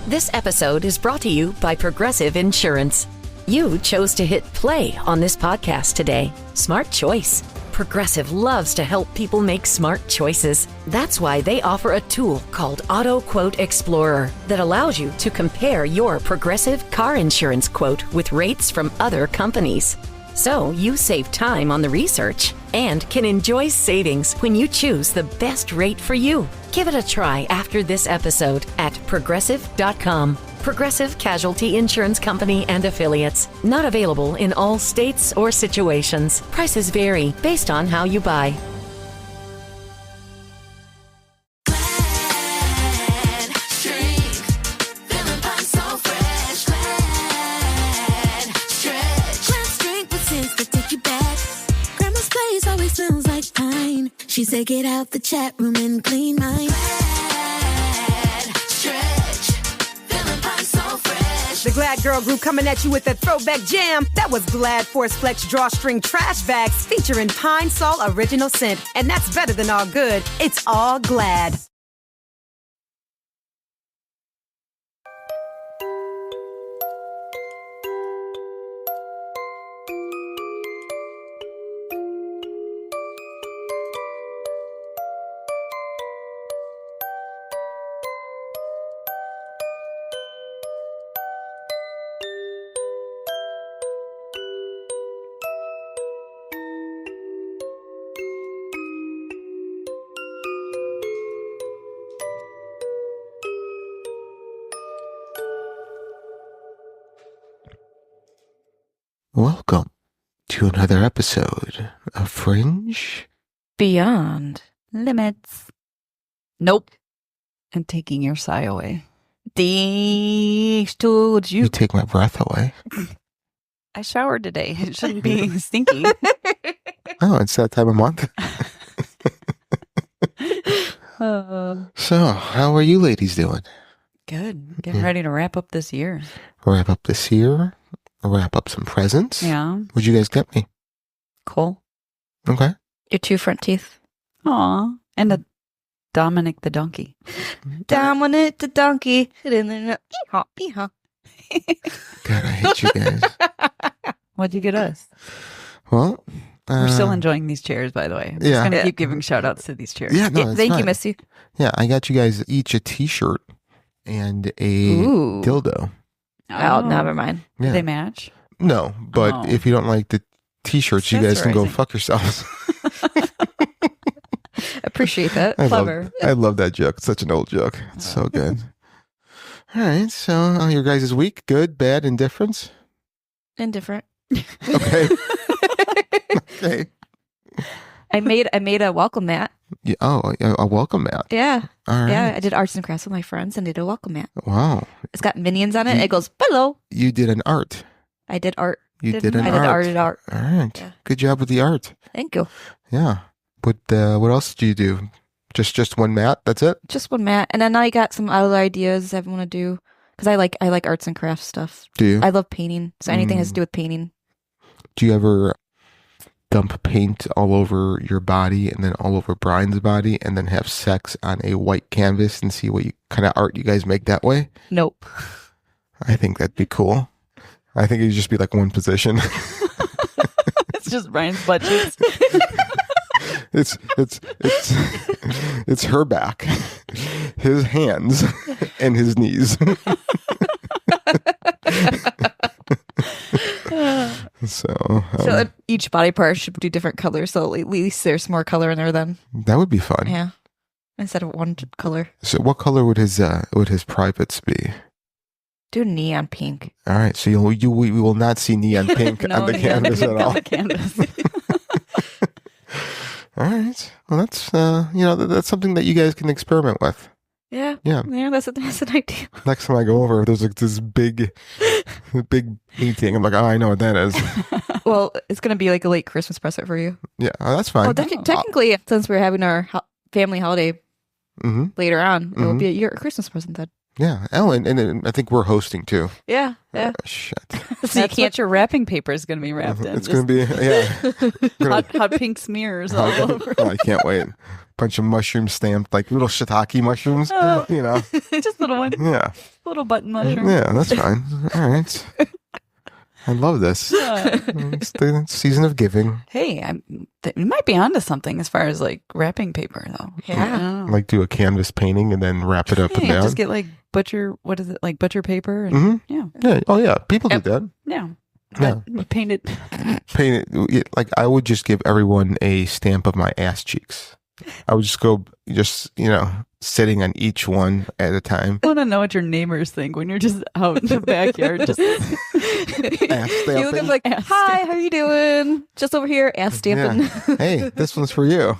This episode is brought to you by Progressive Insurance. You chose to hit play on this podcast today. Smart choice. Progressive loves to help people make smart choices. That's why they offer a tool called Auto Quote Explorer that allows you to compare your Progressive car insurance quote with rates from other companies. So you save time on the research and can enjoy savings when you choose the best rate for you. Give it a try after this episode at progressive.com. Progressive Casualty Insurance Company and Affiliates. Not available in all states or situations. Prices vary based on how you buy. She said, get out the chat room and clean mine. The Glad Girl Group coming at you with a throwback jam. That was Glad Force Flex Drawstring Trash Bags featuring Pine Sol Original Scent. And that's better than all good. It's all Glad. Welcome to another episode of Fringe Beyond Limits. Nope. I'm taking your sigh away. Told you. You take my breath away. I showered today. It shouldn't be stinky. Oh, it's that time of month. So, how are you ladies doing? Good. Getting ready to wrap up this year. Wrap up this year. Wrap up some presents. Yeah. What'd you guys get me? Cool. Okay. Your 2 front teeth. Aw. And a Dominic the donkey. Dominic the donkey. Yeehaw, yeehaw. God, I hate you guys. What'd you get us? Well, We're still enjoying these chairs, by the way. I'm just going to keep giving shout outs to these chairs. Yeah, no, Thank you, Missy. Yeah, I got you guys each a t-shirt and a dildo. Oh, never mind. Yeah. Do they match? No, but if you don't like the t-shirts, you guys can go fuck yourselves. Appreciate that. Clever. I love that joke. It's such an old joke. It's so good. All right. So your guys' week, good, bad, indifference? Indifferent. Okay. Okay. I made a welcome mat. Yeah, a welcome mat. Yeah. All right. Yeah, I did arts and crafts with my friends and did a welcome mat. Wow. It's got minions on it. It goes, hello. You did an art. I did art. I did art. Art. All right. Yeah. Good job with the art. Thank you. Yeah. What else do you do? Just one mat? That's it? Just one mat. And then I got some other ideas I want to do because I like arts and crafts stuff. Do you? I love painting. So anything has to do with painting. Do you ever dump paint all over your body and then all over Brian's body and then have sex on a white canvas and see what kind of art you guys make that way? Nope. I think that'd be cool. I think it'd just be like one position. It's just Brian's butt cheeks. It's her back, his hands, and his knees. So each body part should do different colors, so at least there's more color in there then. That would be fun. Yeah, instead of one color. So what color would his privates be? Do neon pink. All right, so we will not see neon pink on the canvas at all. On the canvas. All right. Well, that's that's something that you guys can experiment with. Yeah. Yeah. That's an idea. Next time I go over, there's like this big painting. I'm like, oh, I know what that is. Well, it's gonna be like a late Christmas present for you. Yeah, that's fine. Oh, technically, since we're having our family holiday later on, it will be your Christmas present then. Yeah. Oh, and I think we're hosting too. Yeah. Yeah. Shit. So That's what your wrapping paper is going to be wrapped in. It's going to be, hot pink smears all over. Oh, I can't wait. Bunch of mushrooms stamped, like little shiitake mushrooms, you know. Just little one. Yeah. Little button mushroom. Yeah, that's fine. All right. I love this. It's the season of giving. Hey, we might be onto something as far as like wrapping paper, though. Yeah. Like do a canvas painting and then wrap it up and down. Just get like butcher paper. And, Yeah. Oh, yeah. People do that. Yeah. Yeah. Paint it. Paint it. Like I would just give everyone a stamp of my ass cheeks. I would just go, sitting on each one at a time. I want to know what your neighbors think when you're just out in the backyard. Just ass stamping. You look at like, hi, how you doing? Just over here, ass stamping. Yeah. Hey, this one's for you.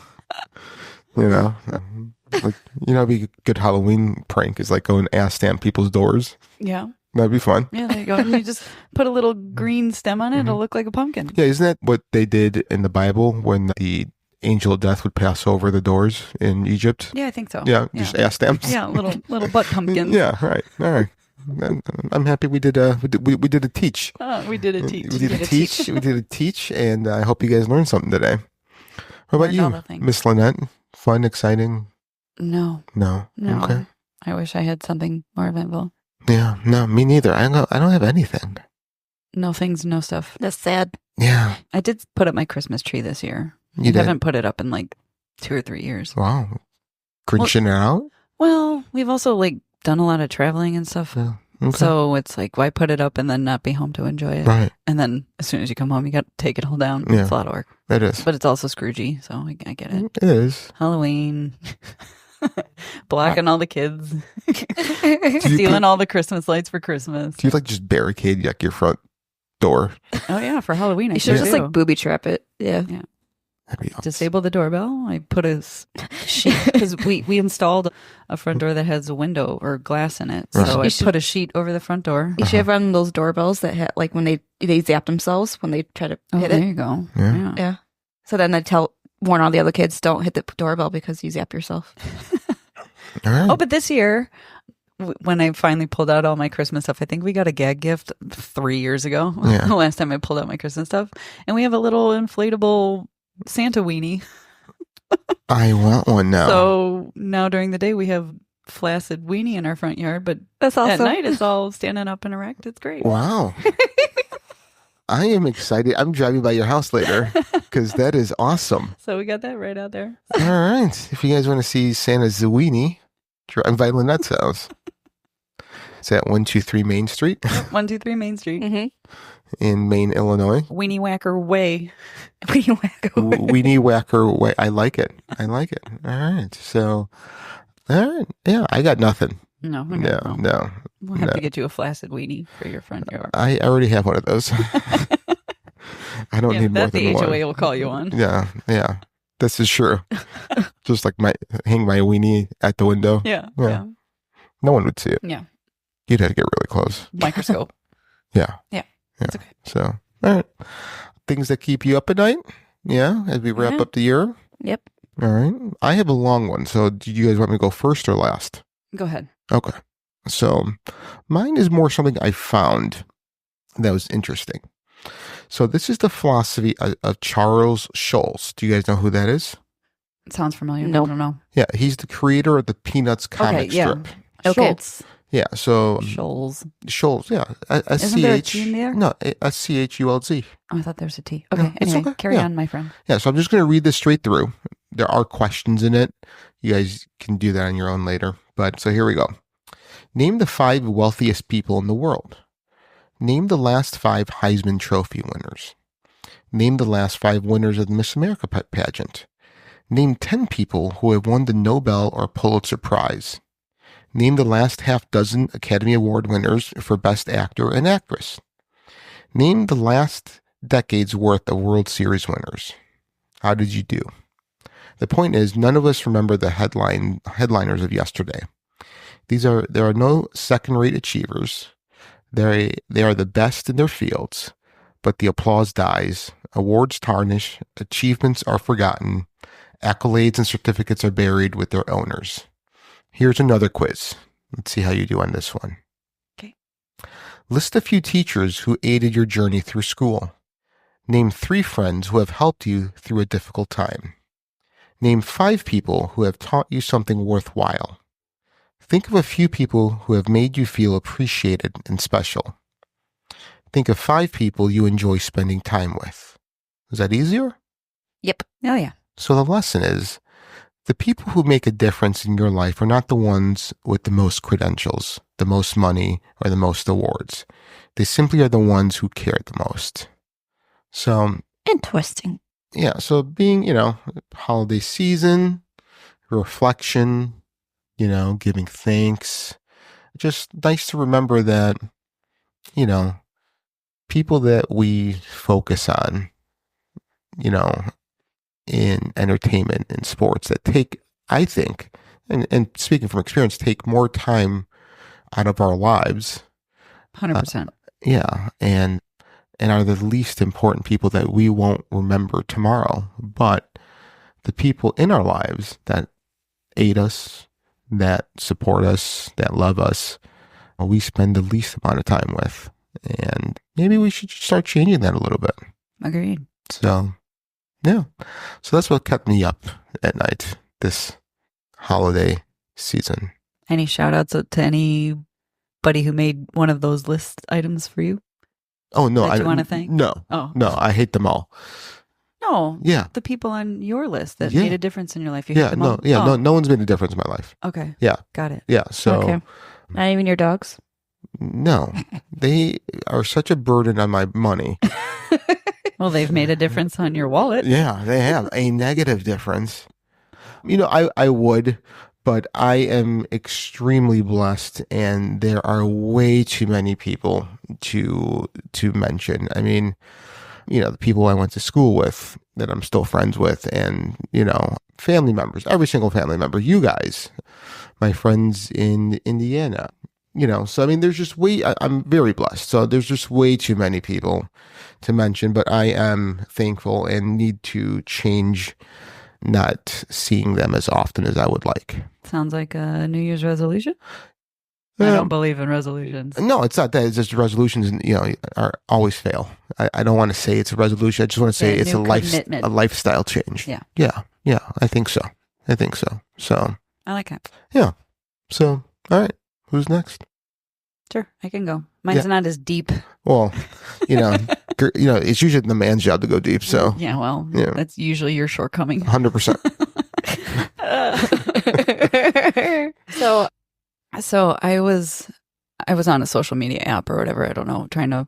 Like, it'd be a good Halloween prank is like go and ass stamp people's doors. Yeah. That'd be fun. Yeah, there you go. And you just put a little green stem on it. It'll look like a pumpkin. Yeah, isn't that what they did in the Bible when the angel of death would pass over the doors in Egypt? Yeah, I think so. Yeah, just ass stamps. Yeah, little butt pumpkins. Yeah, right. All right. I'm happy we did a teach. We did a teach. We did a teach, and I hope you guys learned something today. What about you, Miss Lynette? Fun, exciting? No. Okay. I wish I had something more eventful. Yeah, no, me neither. I don't have anything. No things, no stuff. That's sad. Yeah. I did put up my Christmas tree this year. You haven't put it up in like 2 or 3 years. Wow. Grinching it out? Well, we've also like done a lot of traveling and stuff. Yeah. Okay. So it's like, why put it up and then not be home to enjoy it? Right. And then as soon as you come home, you got to take it all down. Yeah. It's a lot of work. It is. But it's also Scroogey, so I get it. It is. Halloween. Blocking all the kids. Stealing all the Christmas lights for Christmas. Do you like just barricade like your front door? Oh yeah, for Halloween. You should just like booby trap it. Yeah. That'd be awesome. Disable the doorbell. I put a sheet because we installed a front door that has a window or glass in it. So Right. I put a sheet over the front door. You should have one of those doorbells that like when they zap themselves when they try to hit there it. you go. Yeah. Yeah. So then I warn all the other kids, don't hit the doorbell because you zap yourself. All right. Oh, but this year, when I finally pulled out all my Christmas stuff, I think we got a gag gift 3 years ago. Yeah. The last time I pulled out my Christmas stuff. And we have a little inflatable Santa weenie. I want one now. So now during the day, we have flaccid weenie in our front yard. But That's awesome. at night, it's all standing up and erect. It's great. Wow. I am excited. I'm driving by your house later because that is awesome. So we got that right out there. All right. If you guys want to see Santa's Zuini, invite Lynette's house. It's at 123 Main Street 123 Main Street. Mm-hmm. in Maine, Illinois. Weenie Whacker Way. Weenie Whacker Way. I like it. All right. So, all right. Yeah, I got nothing. No. We'll have to get you a flaccid weenie for your front yard. I already have one of those. I don't need more that than the one. HOA will call you on. Yeah. This is true. Just like hang my weenie at the window. Yeah. No one would see it. Yeah. You'd have to get really close. Microscope. Yeah. It's okay. So, all right. Things that keep you up at night. Yeah. As we wrap up the year. Yep. All right. I have a long one. So, do you guys want me to go first or last? Go ahead. Okay. So, mine is more something I found that was interesting. So, this is the philosophy of Charles Schulz. Do you guys know who that is? It sounds familiar. Nope. I don't know. Yeah. He's the creator of the Peanuts comic strip. Okay. Schulz. Yeah. So, Shoals. Schulz. Yeah. Isn't there a T in there? No, a CHULZ. Oh, I thought there was a T. Okay. No, it's Anyway, okay. carry Yeah. on, my friend. Yeah, so I'm just going to read this straight through. There are questions in it. You guys can do that on your own later. But so here we go. Name the 5 wealthiest people in the world. Name the last 5 Heisman Trophy winners. Name the last 5 winners of the Miss America pageant. Name 10 people who have won the Nobel or Pulitzer Prize. Name the last half dozen Academy Award winners for Best Actor and Actress. Name the last decade's worth of World Series winners. How did you do? The point is, none of us remember the headliners of yesterday. There are no second-rate achievers. They are the best in their fields, but the applause dies. Awards tarnish. Achievements are forgotten. Accolades and certificates are buried with their owners. Here's another quiz. Let's see how you do on this one. Okay. List a few teachers who aided your journey through school. Name 3 friends who have helped you through a difficult time. Name 5 people who have taught you something worthwhile. Think of a few people who have made you feel appreciated and special. Think of 5 people you enjoy spending time with. Is that easier? Yep. Oh, yeah. So the lesson is, the people who make a difference in your life are not the ones with the most credentials, the most money, or the most awards. They simply are the ones who care the most. So, Interesting. yeah, so being, holiday season, reflection, giving thanks. Just nice to remember that, people that we focus on, in entertainment and sports that take, I think, and speaking from experience, take more time out of our lives. 100%. Yeah. And are the least important people that we won't remember tomorrow. But the people in our lives that aid us, that support us, that love us, we spend the least amount of time with. And maybe we should start changing that a little bit. Agreed. So, yeah. So that's what kept me up at night this holiday season. Any shout outs to anybody who made one of those list items for you? Oh, no. That you want to thank? No. Oh. No, I hate them all. No. Yeah. The people on your list that Yeah. made a difference in your life. You hate Yeah, them no, all? yeah, Oh. no one's made a difference in my life. Okay. Yeah. Got it. Yeah. So, Okay. Not even your dogs? no, they are such a burden on my money. Well, they've made a difference on your wallet. Yeah, they have a negative difference. I would, but I am extremely blessed, and there are way too many people to mention. I mean, the people I went to school with that I'm still friends with, and family members, every single family member, you guys, my friends in Indiana. So I mean, there's just I'm very blessed. So there's just way too many people to mention, but I am thankful and need to change not seeing them as often as I would like. Sounds like a New Year's resolution. I don't believe in resolutions. No, it's not that. It's just resolutions, are always fail. I don't want to say it's a resolution. I just want to say it's a lifestyle change. Yeah. Yeah. I think so. So I like it. yeah. So all right. Who's next? Sure, I can go. Mine's not as deep. Well, it's usually the man's job to go deep. So Yeah, well, Yeah. that's usually your shortcoming. 100%. So I was on a social media app or whatever, I don't know, trying to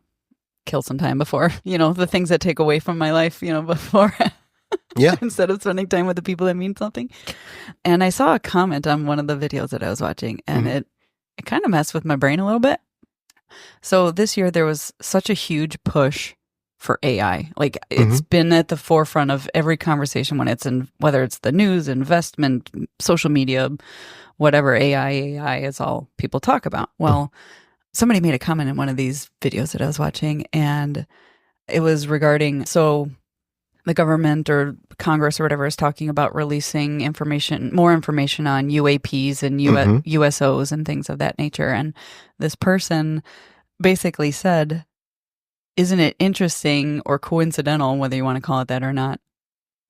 kill some time before, the things that take away from my life, before Yeah. instead of spending time with the people that mean something. And I saw a comment on one of the videos that I was watching, and it kind of messed with my brain a little bit. So this year there was such a huge push for AI. Like it's been at the forefront of every conversation whether it's the news, investment, social media, whatever, AI is all people talk about. Well, somebody made a comment in one of these videos that I was watching, and it was regarding, so the government or Congress or whatever is talking about releasing more information on UAPs and USOs and things of that nature. And this person basically said, isn't it interesting or coincidental, whether you want to call it that or not,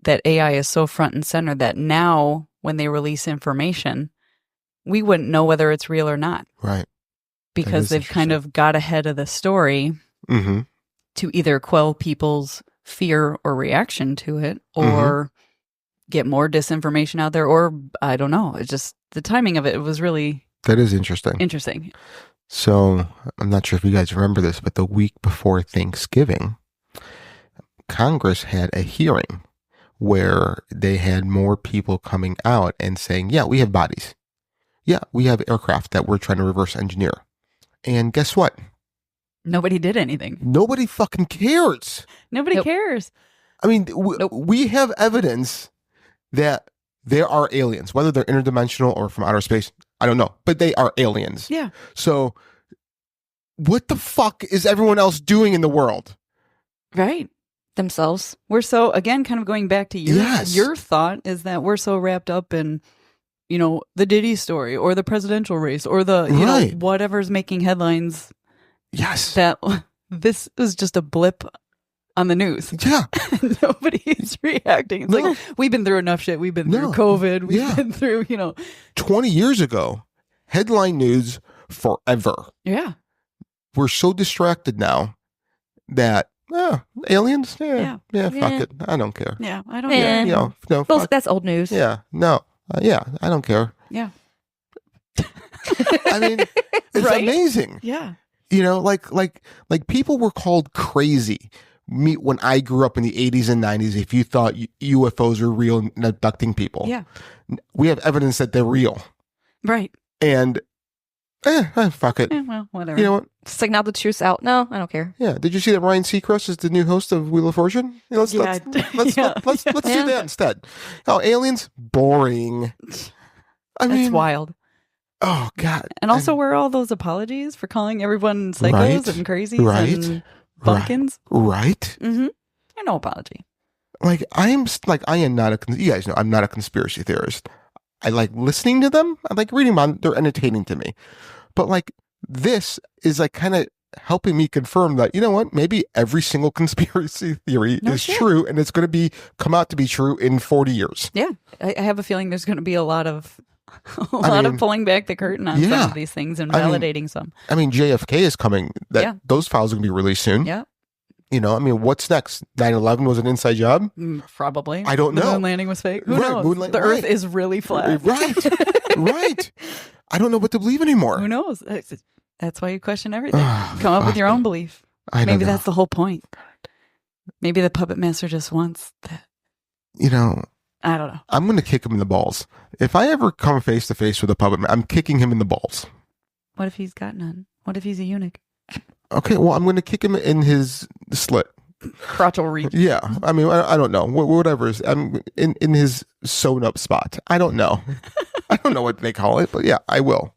that AI is so front and center that now when they release information, we wouldn't know whether it's real or not. Right. Because they've kind of got ahead of the story to either quell people's fear or reaction to it, or get more disinformation out there, or I don't know. It's just the timing of it was really that is interesting. So I'm not sure if you guys remember this, but the week before Thanksgiving, Congress had a hearing where they had more people coming out and saying, yeah, we have bodies. Yeah, we have aircraft that we're trying to reverse engineer. And guess what? Nobody did anything. Nobody fucking cares. Nobody cares. I mean, we have evidence that there are aliens, whether they're interdimensional or from outer space. I don't know, but they are aliens. Yeah. So what the fuck is everyone else doing in the world? Right. Themselves. We're so, again, kind of going back to your thought is that we're so wrapped up in, the Diddy story or the presidential race or the, Right. whatever's making headlines. Yes. That this was just a blip on the news. Yeah. Nobody is reacting. It's like, we've been through enough shit. We've been through COVID. We've been through, 20 years ago, headline news forever. Yeah. We're so distracted now that aliens? Yeah, fuck it. I don't care. Yeah. I don't Yeah. know. No, Those, fuck. that's old news. Yeah, no. I don't care. Yeah. I mean, it's Right? amazing. Yeah. Like people were called crazy. Me when I grew up in the 80s and 90s, if you thought UFOs were real and abducting people. Yeah. We have evidence that they're real. Right. And fuck it. Well, whatever. You know what? It's like now the truth's out. No, I don't care. Yeah. Did you see that Ryan Seacrest is the new host of Wheel of Fortune? Let's do that instead. Oh, aliens? Boring. I mean, That's wild. oh God. And also, where are all those apologies for calling everyone psychos Right. and crazies Right. and bumpkins? Right. Mm-hmm. No apology. Like I am not you guys know I'm not a conspiracy theorist. I like listening to them. I like reading them. They're entertaining to me. But like this is like kind of helping me confirm that, you know what, maybe every single conspiracy theory is true and it's going to come out to be true in 40 years. Yeah. I have a feeling there's going to be a lot of of pulling back the curtain on some of these things and validating some. I mean, JFK is coming. Those files are going to be released soon. Yeah. What's next? 9/11 was an inside job? Probably. I don't know. The moon landing was fake. Who Right, knows? The Earth is really flat. Right. Right. I don't know what to believe anymore. Who knows? That's why you question everything. Oh, Come up with your own belief. I don't Maybe know. that's the whole point. Maybe the puppet master just wants that. I don't know. I'm going to kick him in the balls. If I ever come face to face with a puppet, I'm kicking him in the balls. What if he's got none? What if he's a eunuch? Okay, well, I'm going to kick him in his slit. Crotchal reach. Yeah, I mean, I don't know. Whatever is, I'm in his sewn up spot. I don't know. I don't know what they call it, but yeah, I will.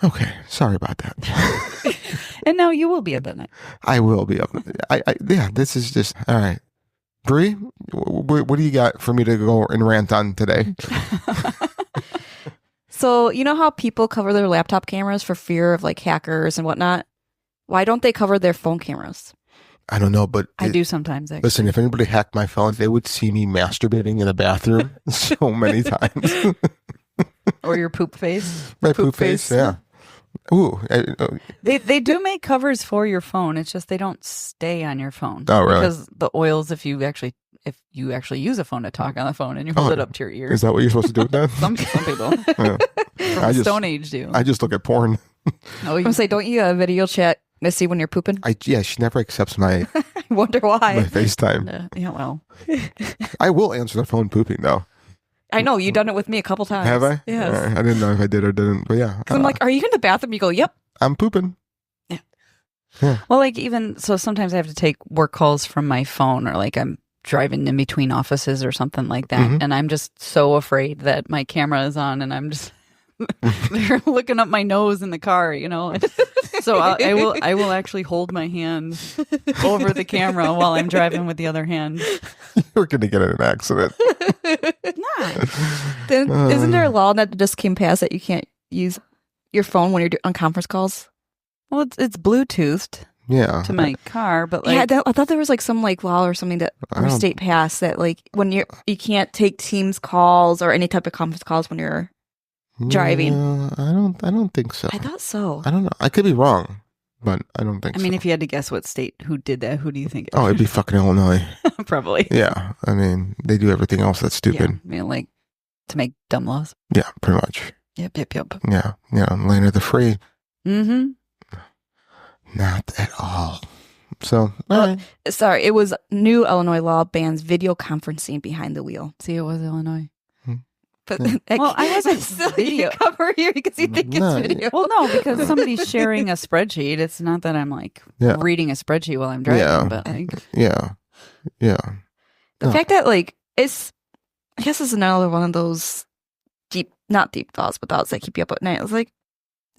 Okay, sorry about that. And now you will be up at night. I will be up. This is just all right. Bree, what do you got for me to go and rant on today? So, you know how people cover their laptop cameras for fear of like hackers and whatnot? Why don't they cover their phone cameras? I don't know, but I do sometimes. Actually. Listen, if anybody hacked my phone, they would see me masturbating in the bathroom so many times. Or your poop face. My poop face, yeah. Ooh. They do make covers for your phone. It's just they don't stay on your phone. Oh, really? Because the oils, if you actually use a phone to talk on the phone and you hold it up to your ear. Is that what you're supposed to do with that? Some people. Yeah. Stone Age do. I just look at porn. I was say, don't you video chat Missy when you're pooping? She never accepts my I wonder why. my FaceTime. Yeah, well. I will answer the phone pooping though. I know you've done it with me a couple times. Have I? Yes. I didn't know if I did or didn't, but yeah. 'Cause I'm like, are you in the bathroom? You go, yep. I'm pooping. Well, like even so, sometimes I have to take work calls from my phone, or like I'm driving in between offices or something like that, Mhm. and I'm just so afraid that my camera is on, and I'm just they're looking up my nose in the car, So I will actually hold my hand over the camera while I'm driving with the other hand. You're gonna get in an accident. Then, isn't there a law that just came past that you can't use your phone when you're on conference calls? Well, it's Bluetoothed Yeah. to my car, but like I thought there was like some like law or something that I our don't- state passed that like when you can't take Teams calls or any type of conference calls when you're driving. Yeah, I don't think so. I thought so. I don't know. I could be wrong, but I don't think I so. mean, if you had to guess what state who did that, who do you think? Oh, it'd be fucking Illinois. Probably. Yeah. I mean, they do everything else that's Yeah, stupid. I mean, like to make dumb laws. Yeah, pretty much. Yep. Yeah. Land of the free. Mm-hmm. Not at all. So, all right. Sorry, it was new Illinois law bans video conferencing behind the wheel. See, it was Illinois. But Well, I wasn't still video. you cover here because you think No, it's video. Well, no, because somebody's sharing a spreadsheet. It's not that I'm like Yeah. reading a spreadsheet while I'm driving, Yeah. but like, Yeah. Yeah. The fact that like it's, I guess it's another one of those not deep thoughts, but thoughts that keep you up at night. It's like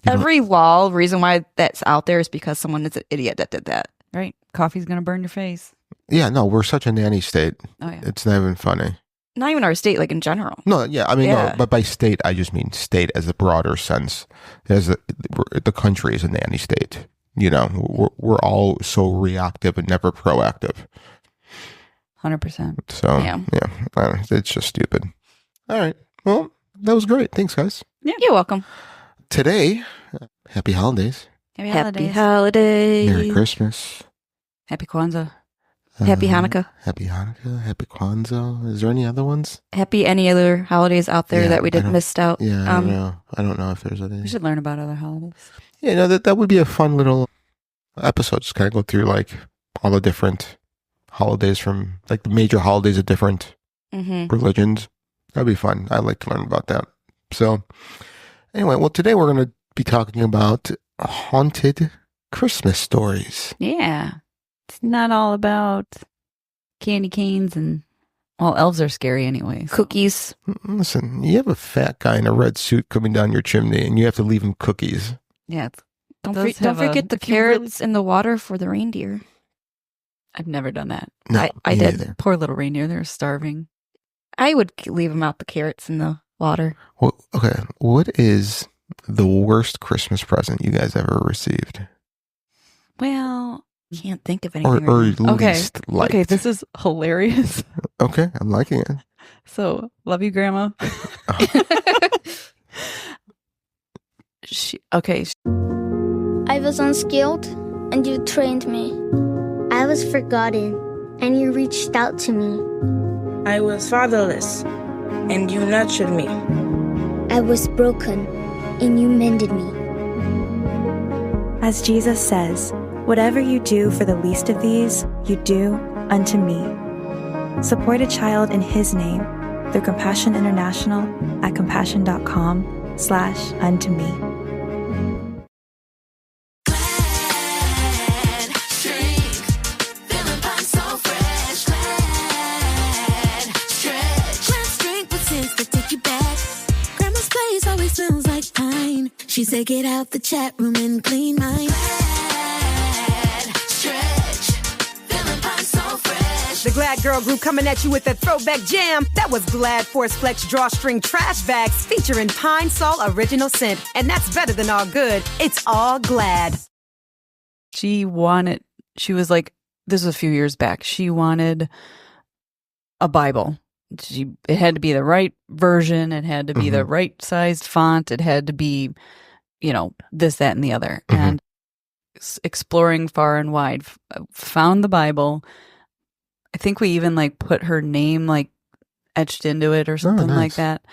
You know- every law reason why that's out there is because someone is an idiot that did that. right, coffee's gonna burn your face. Yeah. No, we're such a nanny state. Oh yeah, It's not even funny. Not even our state, like in general. No, yeah, I mean, Yeah. no, but by state, I just mean state as a broader sense. As the country is a nanny state. You know, we're all so reactive and never proactive. 100%. So, Yeah. I don't know, it's just stupid. All right. Well, that was great. Thanks, guys. You're welcome. Today, happy holidays. Happy holidays. Merry Christmas. Happy Kwanzaa. Happy Hanukkah. Happy Hanukkah. Happy Kwanzaa. Is there any other ones? Happy any other holidays out there Yeah, that we didn't missed out. Yeah, I don't know. I don't know if there's any. We should learn about other holidays. Yeah, no, that would be a fun little episode. Just kind of go through like all the different holidays from like the major holidays of different religions. That'd be fun. I'd like to learn about that. So anyway, well, today we're going to be talking about haunted Christmas stories. Yeah. It's not all about candy canes and, well, elves are scary anyway. So. Cookies. Listen, you have a fat guy in a red suit coming down your chimney and you have to leave him cookies. Yeah. Don't does don't have a- forget the if you really- carrots in the water for the reindeer. I've never done that. No, I me did. neither. Poor little reindeer. They're starving. I would leave them out the carrots in the water. Well, okay, what is the worst Christmas present you guys ever received? Well, Can't think of Or, anything. or right now. Okay. least liked? okay, this is hilarious. Okay, I'm liking it. So, love you, Grandma. Okay. I was unskilled, and you trained me. I was forgotten, and you reached out to me. I was fatherless, and you nurtured me. I was broken, and you mended me. As Jesus says, whatever you do for the least of these, you do unto me. Support a child in his name through Compassion International at compassion.com/unto me. She said, get out the chat room and clean mine. Stretch, feeling fine, so fresh. The Glad Girl Group coming at you with that throwback jam. That was Glad Force Flex Drawstring Trash Bags featuring Pine Sol Original Scent. And that's better than all good. It's all Glad. She was like, this was a few years back. She wanted a Bible. It had to be the right version. It had to be the right sized font. It had to be, this, that, and the other. And exploring far and wide, found the Bible. I think we even like put her name like etched into it or something like that.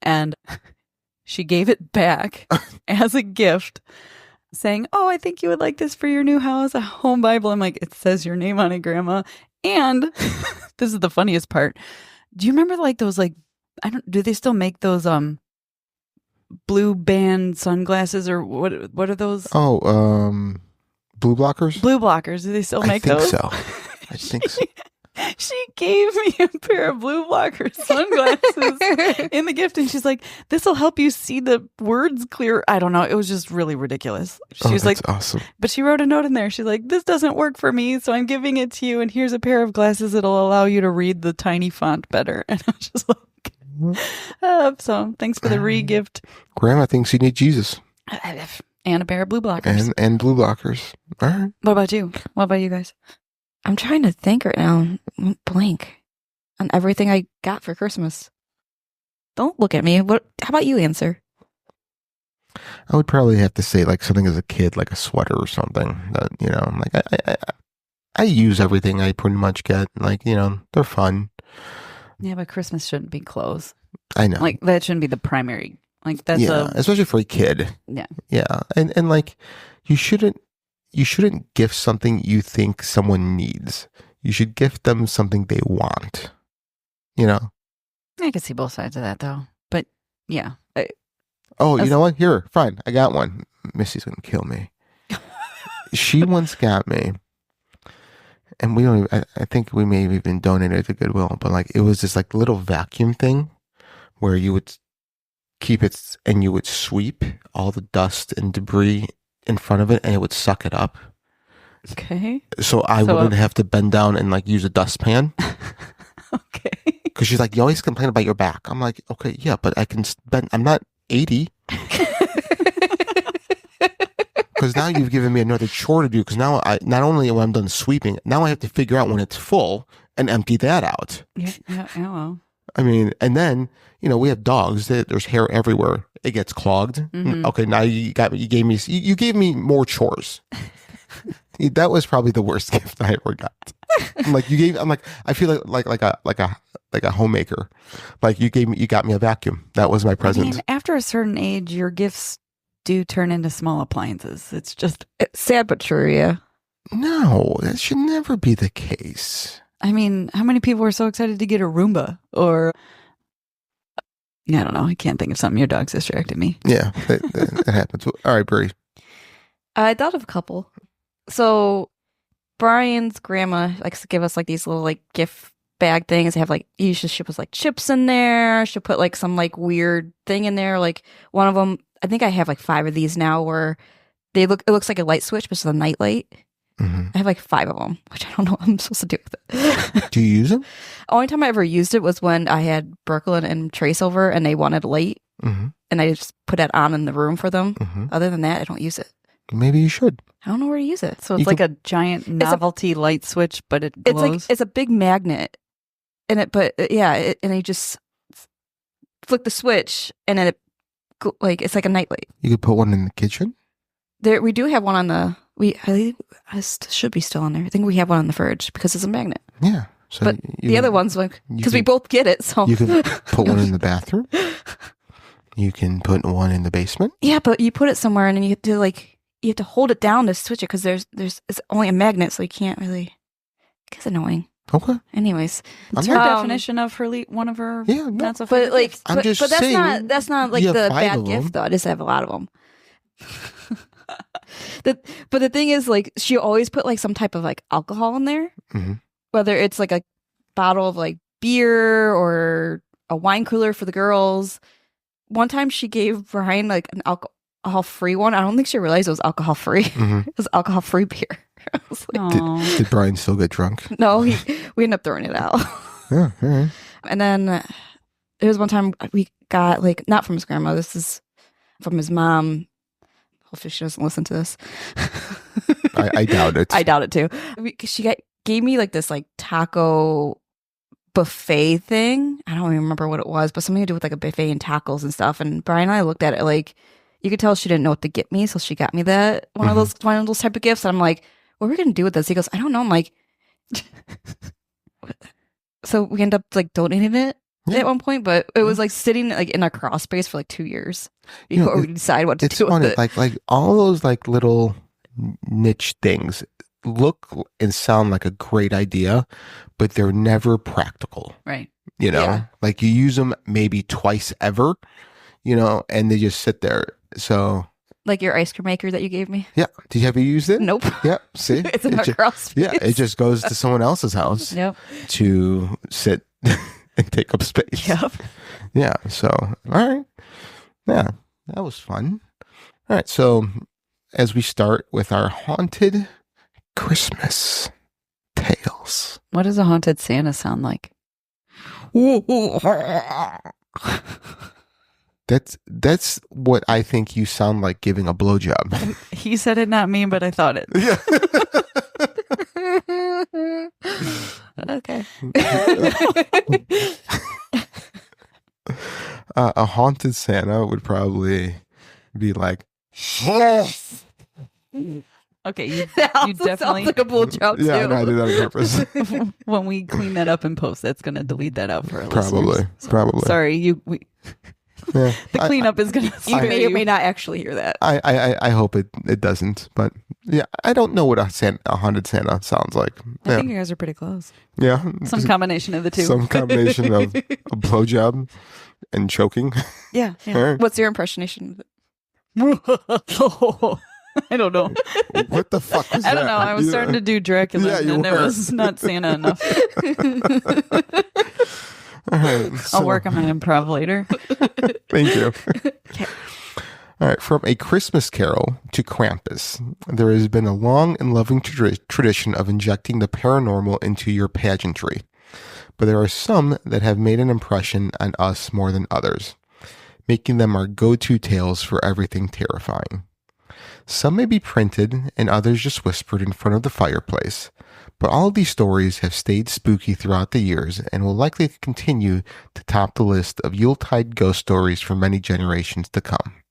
And she gave it back as a gift, saying, "Oh, I think you would like this for your new house, a home Bible." I'm like, "It says your name on it, Grandma." And this is the funniest part. Do you remember like those do they still make those blue band sunglasses or what are those? Oh, blue blockers? Blue blockers. Do they still make those? I think so. She gave me a pair of blue blocker sunglasses in the gift, and she's like, "This will help you see the words clear." I don't know. It was just really ridiculous. She was like, awesome. But she wrote a note in there. She's like, "This doesn't work for me, so I'm giving it to you. And here's a pair of glasses that'll allow you to read the tiny font better." And I was just like, so thanks for the re-gift. Grandma thinks you need Jesus. And a pair of blue blockers. And blue blockers. All right. What about you? What about you guys? I'm trying to think right now. I'm blank on everything I got for Christmas. Don't look at me. How about you answer? I would probably have to say like something as a kid, like a sweater or something. That like I use everything I pretty much get. Like they're fun. Yeah, but Christmas shouldn't be clothes. I know. Like that shouldn't be the primary. Like that's especially for a kid. Yeah. Yeah, and like you shouldn't gift something you think someone needs. You should gift them something they want. I can see both sides of that though. But yeah. You know what? Here, fine. I got one. Missy's gonna kill me. She once got me, and we don't. I think we may have even donated it to Goodwill. But like, it was this like little vacuum thing where you would keep it and you would sweep all the dust and debris in front of it, and it would suck it up. Okay. So I wouldn't have to bend down and like use a dustpan. Okay. Because Because she's like, you always complain about your back. I'm like, okay, yeah, but I can spend, I'm not 80. Because now you've given me another chore to do. Because now not only am I done sweeping, now I have to figure out when it's full and empty that out. Yeah, well. I mean, and then, we have dogs. There's hair everywhere. It gets clogged. Mm-hmm. Okay, now you gave me more chores. That was probably the worst gift I ever got. I feel like a homemaker. Like you got me a vacuum. That was my present. I mean, after a certain age, your gifts do turn into small appliances. It's just sad but true, yeah. No, that should never be the case. I mean, how many people were so excited to get a Roomba? Or, I don't know. I can't think of something. Your dog's distracted me. Yeah, that happens. All right, Brie. I thought of a couple. So, Brian's grandma likes to give us like these little like gift bag things. They have like, she'll put like chips in there. She'll put like some like weird thing in there. Like one of them, I think I have like 5 of these now where it looks like a light switch, but it's a night light. Mm-hmm. I have like 5 of them, which I don't know what I'm supposed to do with it. Do you use them? Only time I ever used it was when I had Brooklyn and Trace over and they wanted light. Mm-hmm. And I just put that on in the room for them. Mm-hmm. Other than that, I don't use it. Maybe you should. I don't know where to use it. So it's like a giant novelty light switch, but it glows. It's a big magnet. And and you just flick the switch and then it's like a nightlight. You could put one in the kitchen? We do have one on the should be still on there. I think we have one on the fridge because it's a magnet. Yeah. So but the other one's like, because we both get it. So you can put one in the bathroom. You can put one in the basement. Yeah, but you put it somewhere and then you have to hold it down to switch it because it's only a magnet, so you can't really. It's annoying. Okay. Anyways, what's her definition of one of her? Yeah, no. Not so but like, I'm just saying, that's not like the bad gift though. I just have a lot of them. But the thing is, like, she always put like some type of like alcohol in there, mm-hmm. whether it's like a bottle of like beer or a wine cooler for the girls. One time she gave Brian like an alcohol-free one. I don't think she realized it was alcohol-free. Mm-hmm. It was alcohol-free beer. I was like, did Brian still get drunk? No, we ended up throwing it out. Yeah, all right. And then there was one time we got like, not from his grandma, this is from his mom. Hopefully she doesn't listen to this. I doubt it. I doubt it too. She gave me like this like taco buffet thing. I don't even remember what it was, but something to do with like a buffet and tacos and stuff. And Brian and I looked at it like, you could tell she didn't know what to get me, so she got me that one of those type of gifts. And I'm like, what are we gonna do with this? He goes, I don't know. I'm like, so we end up like donating it at one point, but it was like sitting like in our crawl space for like 2 years before we decide what to do with it. Like all those like little niche things look and sound like a great idea, but they're never practical. Right. Like you use them maybe twice ever, and they just sit there. So like your ice cream maker that you gave me. Yeah. Did you ever use it? Nope. Yeah. See, it's in our crawl space. Yeah. It just goes to someone else's house. Yep. To sit and take up space. Yep. Yeah. So, all right. Yeah. That was fun. All right. So as we start with our haunted Christmas tales. What does a haunted Santa sound like? That's what I think you sound like giving a blowjob. He said it, not me, but I thought it. Yeah. Okay. A haunted Santa would probably be like, yes. Okay, you definitely sounds like a blowjob too. Yeah, no, I did that on purpose. When we clean that up and post, that's going to delete that out for our probably. listeners. Probably. Sorry, Yeah, the cleanup is going to. You may or may not actually hear that. I hope it doesn't, but yeah, I don't know what a haunted Santa sounds like. I think you guys are pretty close. Yeah, some combination of the two. Some combination of a blowjob and choking. Yeah. Right. What's your impressionation of it? I don't know. What the fuck was that? I don't know. I was starting to do Dracula, and it was not Santa enough. All right, I'll work on my improv later. Thank you. Okay. All right, from A Christmas Carol to Krampus, there has been a long and loving tradition of injecting the paranormal into your pageantry. but there are some that have made an impression on us more than others, making them our go-to tales for everything terrifying. Some may be printed and others just whispered in front of the fireplace, but all of these stories have stayed spooky throughout the years and will likely continue to top the list of Yuletide ghost stories for many generations to come.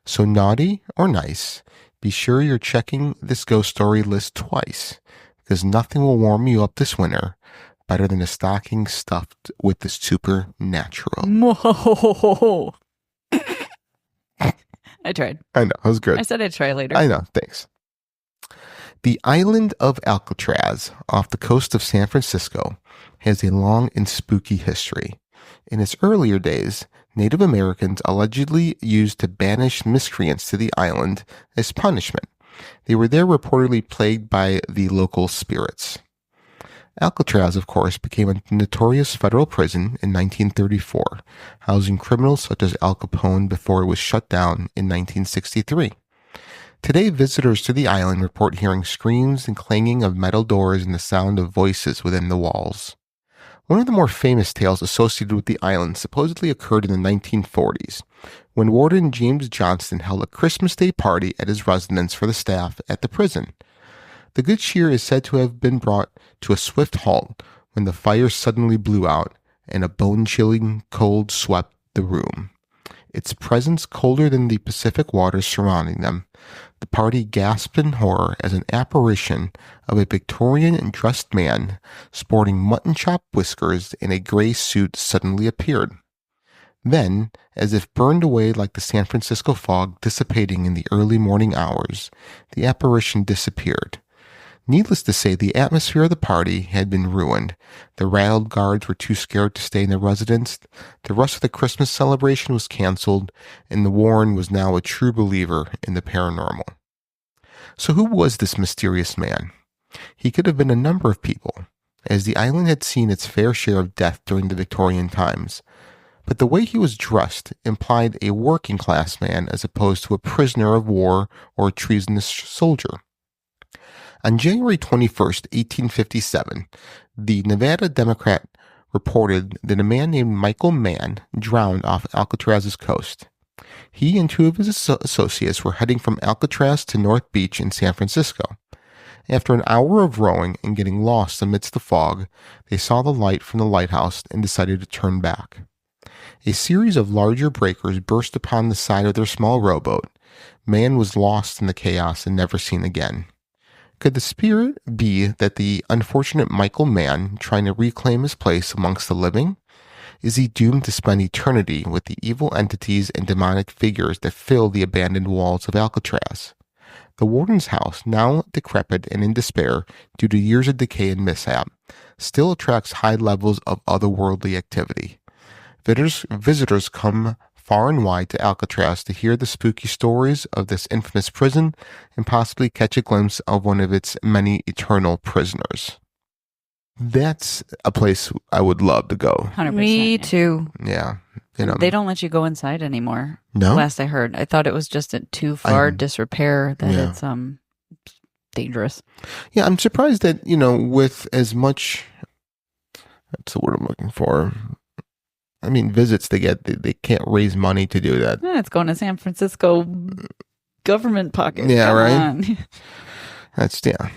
So naughty or nice, be sure you're checking this ghost story list twice, because nothing will warm you up this winter better than a stocking stuffed with the supernatural. Whoa. I tried. I know, that was good. I said I'd try later. I know, thanks. The island of Alcatraz, off the coast of San Francisco, has a long and spooky history. In its earlier days, Native Americans allegedly used to banish miscreants to the island as punishment. They were there reportedly plagued by the local spirits. Alcatraz, of course, became a notorious federal prison in 1934, housing criminals such as Al Capone before it was shut down in 1963. Today, visitors to the island report hearing screams and clanging of metal doors and the sound of voices within the walls. One of the more famous tales associated with the island supposedly occurred in the 1940s, when Warden James Johnston held a Christmas Day party at his residence for the staff at the prison. The good cheer is said to have been brought to a swift halt when the fire suddenly blew out and a bone-chilling cold swept the room. Its presence colder than the Pacific waters surrounding them. The party gasped in horror as an apparition of a Victorian-dressed man sporting mutton-chop whiskers in a gray suit suddenly appeared. Then, as if burned away like the San Francisco fog dissipating in the early morning hours, the apparition disappeared. Needless to say, the atmosphere of the party had been ruined. The rattled guards were too scared to stay in their residence. The rest of the Christmas celebration was canceled, and the Warren was now a true believer in the paranormal. So who was this mysterious man? He could have been a number of people, as the island had seen its fair share of death during the Victorian times. But the way he was dressed implied a working-class man as opposed to a prisoner of war or a treasonous soldier. On January 21st, 1857, the Nevada Democrat reported that a man named Michael Mann drowned off Alcatraz's coast. He and two of his associates were heading from Alcatraz to North Beach in San Francisco. After an hour of rowing and getting lost amidst the fog, they saw the light from the lighthouse and decided to turn back. A series of larger breakers burst upon the side of their small rowboat. Man was lost in the chaos and never seen again. Could the spirit be that the unfortunate Michael Mann trying to reclaim his place amongst the living? Is he doomed to spend eternity with the evil entities and demonic figures that fill the abandoned walls of Alcatraz? The warden's house, now decrepit and in despair due to years of decay and mishap, still attracts high levels of otherworldly activity. Visitors come far and wide to Alcatraz to hear the spooky stories of this infamous prison and possibly catch a glimpse of one of its many eternal prisoners. That's a place I would love to go. 100%. Me too. Yeah. They don't let you go inside anymore. No? Last I heard. I thought it was just too far disrepair that Yeah. it's dangerous. Yeah, I'm surprised that, with as much, that's the word I'm looking for. I mean, visits they get, they can't raise money to do that. It's going to San Francisco government pocket. Yeah, Come right? on. That's, yeah.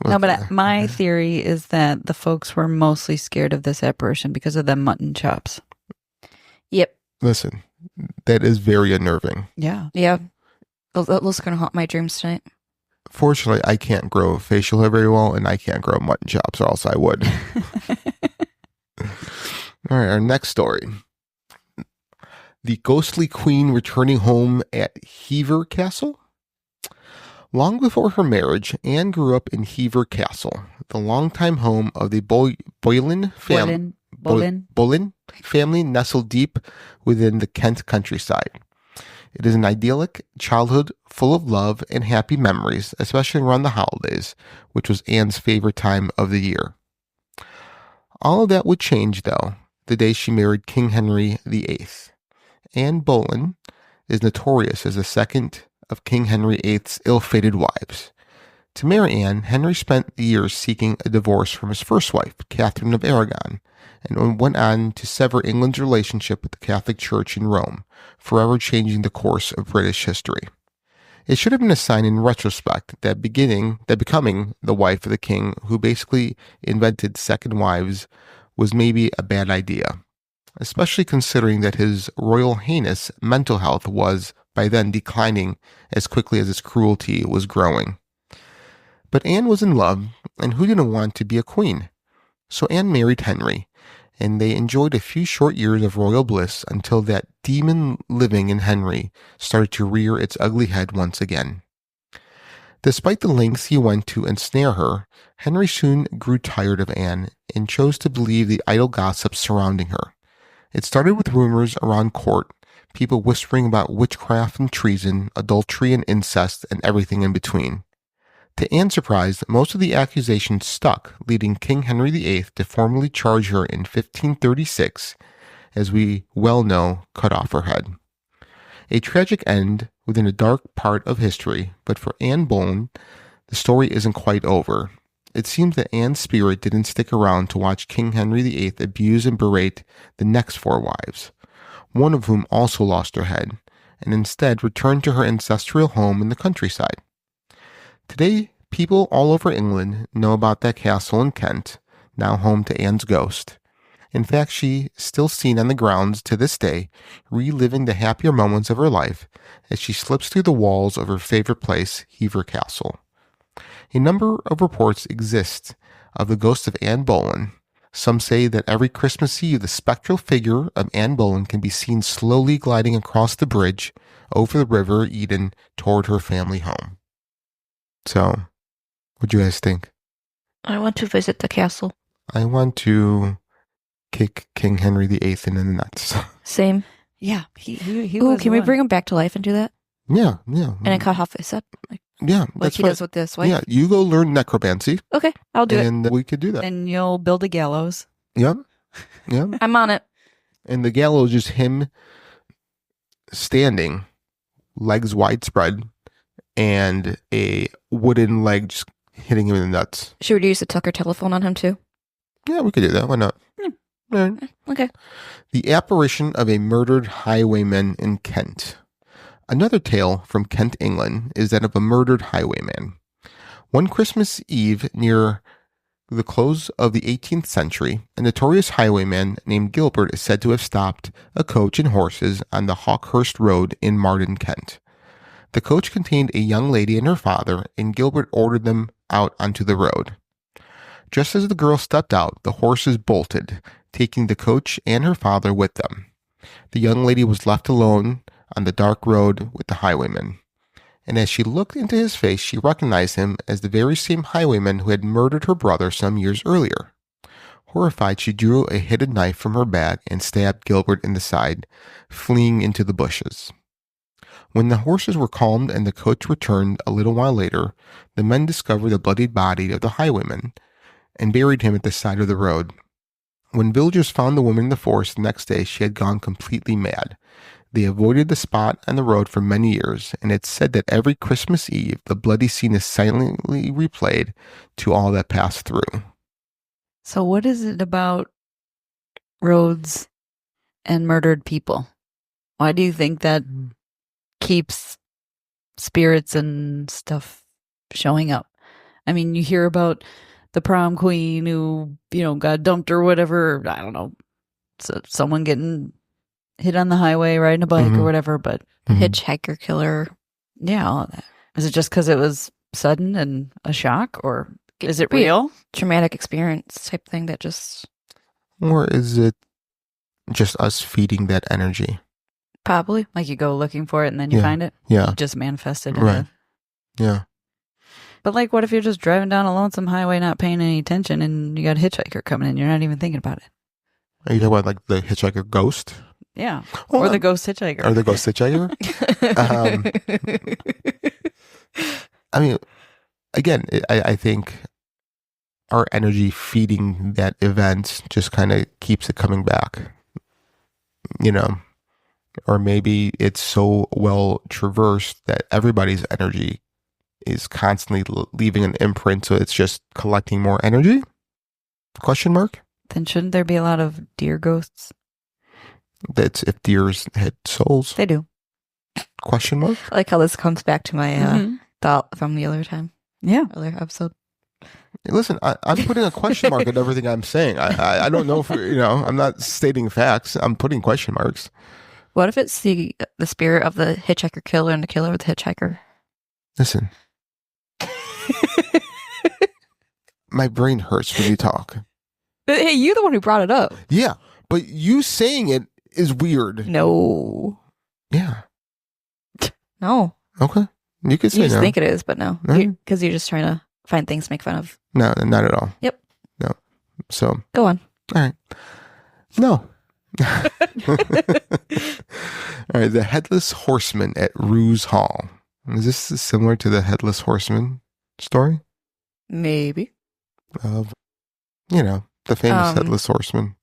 No, but my theory is that the folks were mostly scared of this apparition because of the mutton chops. Yep. Listen, that is very unnerving. Yeah. Yeah. Those are going to haunt my dreams tonight. Fortunately, I can't grow facial hair very well, and I can't grow mutton chops, or else I would. All right, our next story. The ghostly queen returning home at Hever Castle. Long before her marriage, Anne grew up in Hever Castle, the longtime home of the Boleyn family nestled deep within the Kent countryside. It is an idyllic childhood full of love and happy memories, especially around the holidays, which was Anne's favorite time of the year. All of that would change, though, the day she married King Henry VIII. Anne Boleyn is notorious as the second of King Henry VIII's ill-fated wives. To marry Anne, Henry spent years seeking a divorce from his first wife, Catherine of Aragon, and went on to sever England's relationship with the Catholic Church in Rome, forever changing the course of British history. It should have been a sign in retrospect that becoming the wife of the king who basically invented second wives was maybe a bad idea, especially considering that his Royal Highness' mental health was, by then, declining as quickly as his cruelty was growing. But Anne was in love, and who didn't want to be a queen? So Anne married Henry, and they enjoyed a few short years of royal bliss until that demon living in Henry started to rear its ugly head once again. Despite the lengths he went to ensnare her, Henry soon grew tired of Anne and chose to believe the idle gossip surrounding her. It started with rumors around court, people whispering about witchcraft and treason, adultery and incest, and everything in between. To Anne's surprise, most of the accusations stuck, leading King Henry VIII to formally charge her in 1536, as we well know, cut off her head. A tragic end within a dark part of history, but for Anne Boleyn, the story isn't quite over. It seems that Anne's spirit didn't stick around to watch King Henry VIII abuse and berate the next 4 wives, one of whom also lost her head, and instead returned to her ancestral home in the countryside. Today, people all over England know about that castle in Kent, now home to Anne's ghost. In fact, she's still seen on the grounds to this day, reliving the happier moments of her life as she slips through the walls of her favorite place, Wawel Castle. A number of reports exist of the ghost of Anne Boleyn. Some say that every Christmas Eve, the spectral figure of Anne Boleyn can be seen slowly gliding across the bridge over the river Eden toward her family home. So, what do you guys think? I want to visit the castle. I want to kick King Henry VIII in the nuts. Same. Yeah. He Ooh, was can we one. bring him back to life and do that? Yeah. And then cut off his head? Yeah, Like he does with this wife? Yeah, you go learn necromancy. Okay, I'll do it. And we could do that. And you'll build a gallows. Yep. I'm on it. And the gallows is him standing, legs widespread, and a wooden leg just hitting him in the nuts. Should we use the Tucker telephone on him too? Yeah, we could do that. Why not? All right. Okay. The apparition of a murdered highwayman in Kent. Another tale from Kent, England, is that of a murdered highwayman. One Christmas Eve near the close of the 18th century, a notorious highwayman named Gilbert is said to have stopped a coach and horses on the Hawkhurst Road in Marden, Kent. The coach contained a young lady and her father, and Gilbert ordered them out onto the road. Just as the girl stepped out, the horses bolted, taking the coach and her father with them. The young lady was left alone on the dark road with the highwayman, and as she looked into his face, she recognized him as the very same highwayman who had murdered her brother some years earlier. Horrified, she drew a hidden knife from her bag and stabbed Gilbert in the side, fleeing into the bushes. When the horses were calmed and the coach returned a little while later, the men discovered the bloodied body of the highwayman and buried him at the side of the road. When villagers found the woman in the forest the next day, she had gone completely mad. They avoided the spot on the road for many years, and it's said that every Christmas Eve, the bloody scene is silently replayed to all that pass through. So what is it about roads and murdered people? Why do you think that keeps spirits and stuff showing up? I mean, you hear about the prom queen who, got dumped or whatever. I don't know. So someone getting hit on the highway riding a bike or whatever, but Hitchhiker killer. yeah, all of that. Is it just because it was sudden and a shock, or is it real? Traumatic experience type thing that just... Or is it just us feeding that energy? Probably. Like you go looking for it and then you find it? Yeah. You just manifested it. Right. Yeah. But like, what if you're just driving down a lonesome highway not paying any attention and you got a hitchhiker coming in? You're not even thinking about it. Are you talking about like the hitchhiker ghost? Yeah. Well, or the ghost hitchhiker. Or the ghost hitchhiker? I mean, again, I think our energy feeding that event just kind of keeps it coming back, or maybe it's so well traversed that everybody's energy is constantly leaving an imprint, so it's just collecting more energy? Question mark? Then shouldn't there be a lot of deer ghosts? That's if deers had souls. They do. Question mark? I like how this comes back to my thought from the other time. Yeah. Other episode. Listen, I'm putting a question mark at everything I'm saying. I don't know if, I'm not stating facts. I'm putting question marks. What if it's the spirit of the hitchhiker killer and the killer of the hitchhiker? Listen. My brain hurts when you talk. Hey, you're the one who brought it up. Yeah, but you saying it is weird. No. Yeah. No. Okay. You could say You just no. think it is, but no. No. Because you're just trying to find things to make fun of. No, not at all. Yep. No. So. Go on. All right. No. All right. The headless horseman at Ruse Hall. Is this similar to the headless horseman story? Maybe. Of, the famous headless horseman.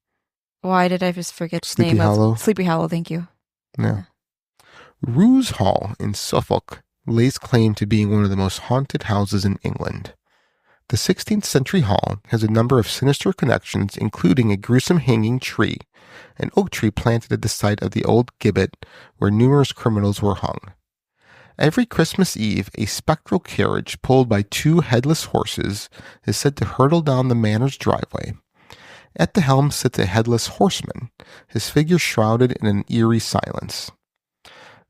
Why did I just forget Sleepy the name Hollow. of Sleepy Hollow? Thank you. Yeah. Ruse Hall in Suffolk lays claim to being one of the most haunted houses in England. The 16th century hall has a number of sinister connections, including a gruesome hanging tree, an oak tree planted at the site of the old gibbet where numerous criminals were hung. Every Christmas Eve, a spectral carriage pulled by 2 headless horses is said to hurtle down the manor's driveway. At the helm sits a headless horseman, his figure shrouded in an eerie silence.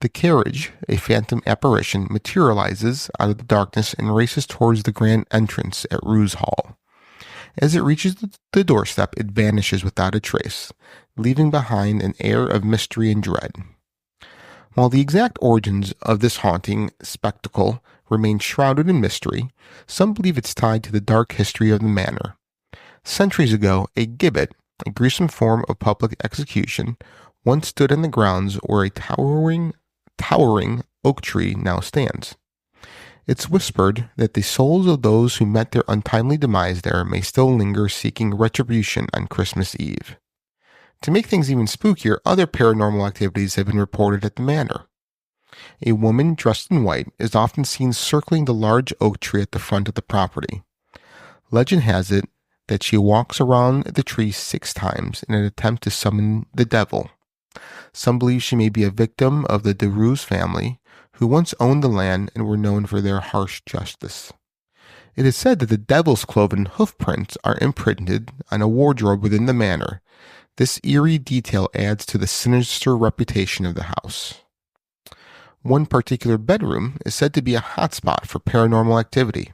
The carriage, a phantom apparition, materializes out of the darkness and races towards the grand entrance at Ruse Hall. As it reaches the doorstep, it vanishes without a trace, leaving behind an air of mystery and dread. While the exact origins of this haunting spectacle remain shrouded in mystery, some believe it's tied to the dark history of the manor. Centuries ago, a gibbet, a gruesome form of public execution, once stood on the grounds where a towering oak tree now stands. It's whispered that the souls of those who met their untimely demise there may still linger seeking retribution on Christmas Eve. To make things even spookier, other paranormal activities have been reported at the manor. A woman dressed in white is often seen circling the large oak tree at the front of the property. Legend has it that she walks around the tree 6 times in an attempt to summon the devil. Some believe she may be a victim of the de Ruse family, who once owned the land and were known for their harsh justice. It is said that the devil's cloven hoof prints are imprinted on a wardrobe within the manor. This eerie detail adds to the sinister reputation of the house. One particular bedroom is said to be a hotspot for paranormal activity.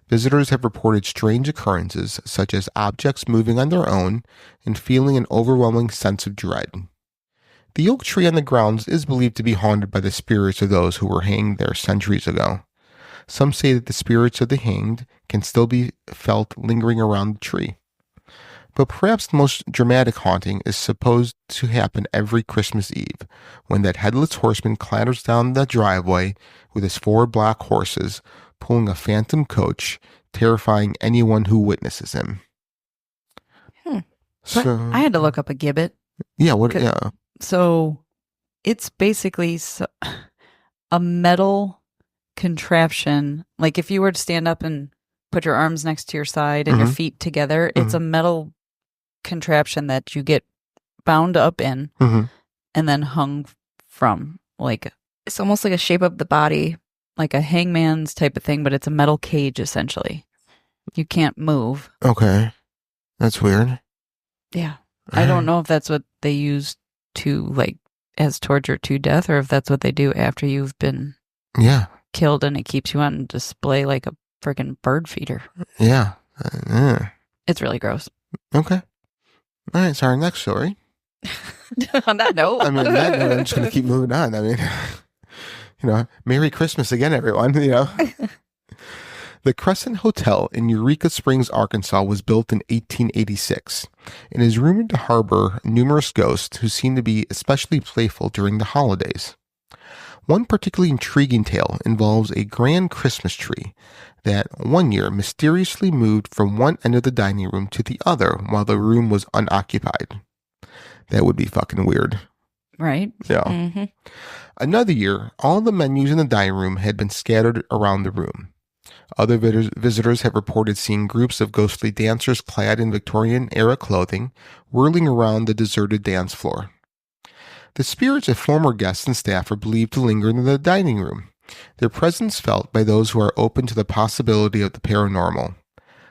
Visitors have reported strange occurrences, such as objects moving on their own and feeling an overwhelming sense of dread. The oak tree on the grounds is believed to be haunted by the spirits of those who were hanged there centuries ago. Some say that the spirits of the hanged can still be felt lingering around the tree. But perhaps the most dramatic haunting is supposed to happen every Christmas Eve, when that headless horseman clatters down the driveway with his 4 black horses, pulling a phantom coach, terrifying anyone who witnesses him. So I had to look up a gibbet. Yeah, what? Yeah. So it's basically a metal contraption. Like if you were to stand up and put your arms next to your side and your feet together, it's a metal contraption that you get bound up in and then hung from. Like It's almost like a shape of the body. like a hangman's type of thing, but it's a metal cage essentially. You can't move. Okay. That's weird. Yeah. I don't know if that's what they use to like as torture to death or if that's what they do after you've been killed and it keeps you on display like a freaking bird feeder. Yeah. It's really gross. Okay. All right. So our next story. On that note. I mean, I'm just going to keep moving on. I mean, Merry Christmas again, everyone. The Crescent Hotel in Eureka Springs, Arkansas was built in 1886 and is rumored to harbor numerous ghosts who seem to be especially playful during the holidays. One particularly intriguing tale involves a grand Christmas tree that one year mysteriously moved from one end of the dining room to the other while the room was unoccupied. That would be fucking weird. Right? Yeah. Mm-hmm. Another year, all the menus in the dining room had been scattered around the room. Other visitors have reported seeing groups of ghostly dancers clad in Victorian-era clothing whirling around the deserted dance floor. The spirits of former guests and staff are believed to linger in the dining room, their presence felt by those who are open to the possibility of the paranormal.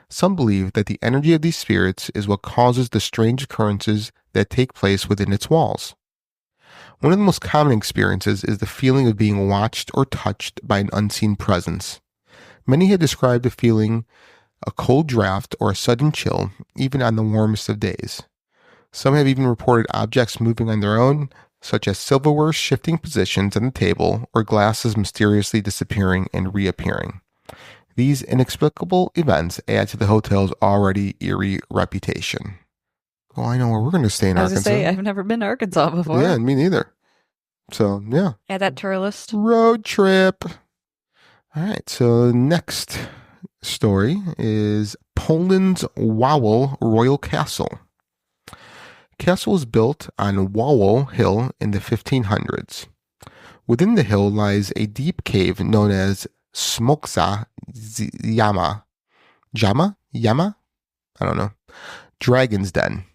Some believe that the energy of these spirits is what causes the strange occurrences that take place within its walls. One of the most common experiences is the feeling of being watched or touched by an unseen presence. Many have described the feeling a cold draft or a sudden chill, even on the warmest of days. Some have even reported objects moving on their own, such as silverware shifting positions on the table or glasses mysteriously disappearing and reappearing. These inexplicable events add to the hotel's already eerie reputation. Well, I know where we're going to stay in I was Arkansas. going to say, I've never been to Arkansas before. Yeah, me neither. So, yeah. Add that to our list. Road trip. All right, so next story is Poland's Wawel Royal Castle. Castle was built on Wawel Hill in the 1500s. Within the hill lies a deep cave known as Smoksa Yama. Yama? I don't know. Dragon's Den.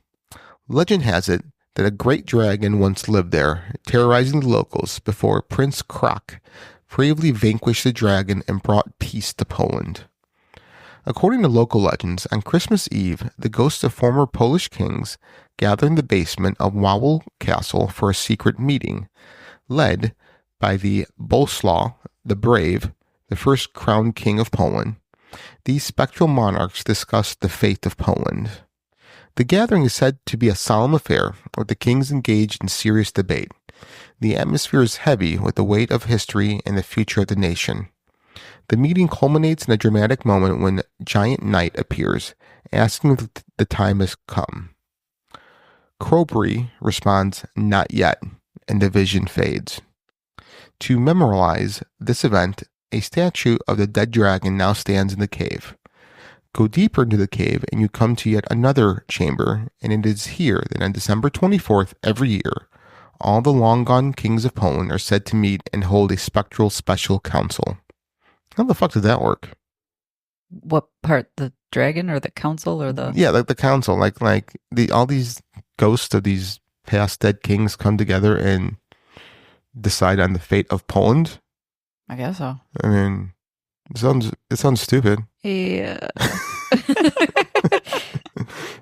Legend has it that a great dragon once lived there, terrorizing the locals before Prince Krak bravely vanquished the dragon and brought peace to Poland. According to local legends, on Christmas Eve, the ghosts of former Polish kings gather in the basement of Wawel Castle for a secret meeting, led by the Boleslaw the Brave, the first crowned king of Poland. These spectral monarchs discuss the fate of Poland. The gathering is said to be a solemn affair, where the kings engaged in serious debate. The atmosphere is heavy with the weight of history and the future of the nation. The meeting culminates in a dramatic moment when Giant Knight appears, asking if the time has come. Crowbury responds, "Not yet," and the vision fades. To memorialize this event, a statue of the dead dragon now stands in the cave. Go deeper into the cave and you come to yet another chamber, and it is here that on December 24th every year, all the long-gone kings of Poland are said to meet and hold a spectral special council. How the fuck does that work? What part? The dragon or the council or the... Yeah, like the council. Like all these ghosts of these past dead kings come together and decide on the fate of Poland? I guess so. I mean, it sounds stupid. Yeah.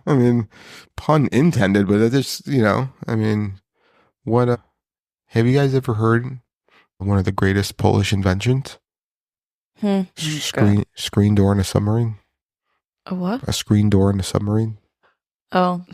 I mean, pun intended, but it just, I mean, what have you guys ever heard of one of the greatest Polish inventions? Screen door in a submarine. A what? A screen door in a submarine. Oh.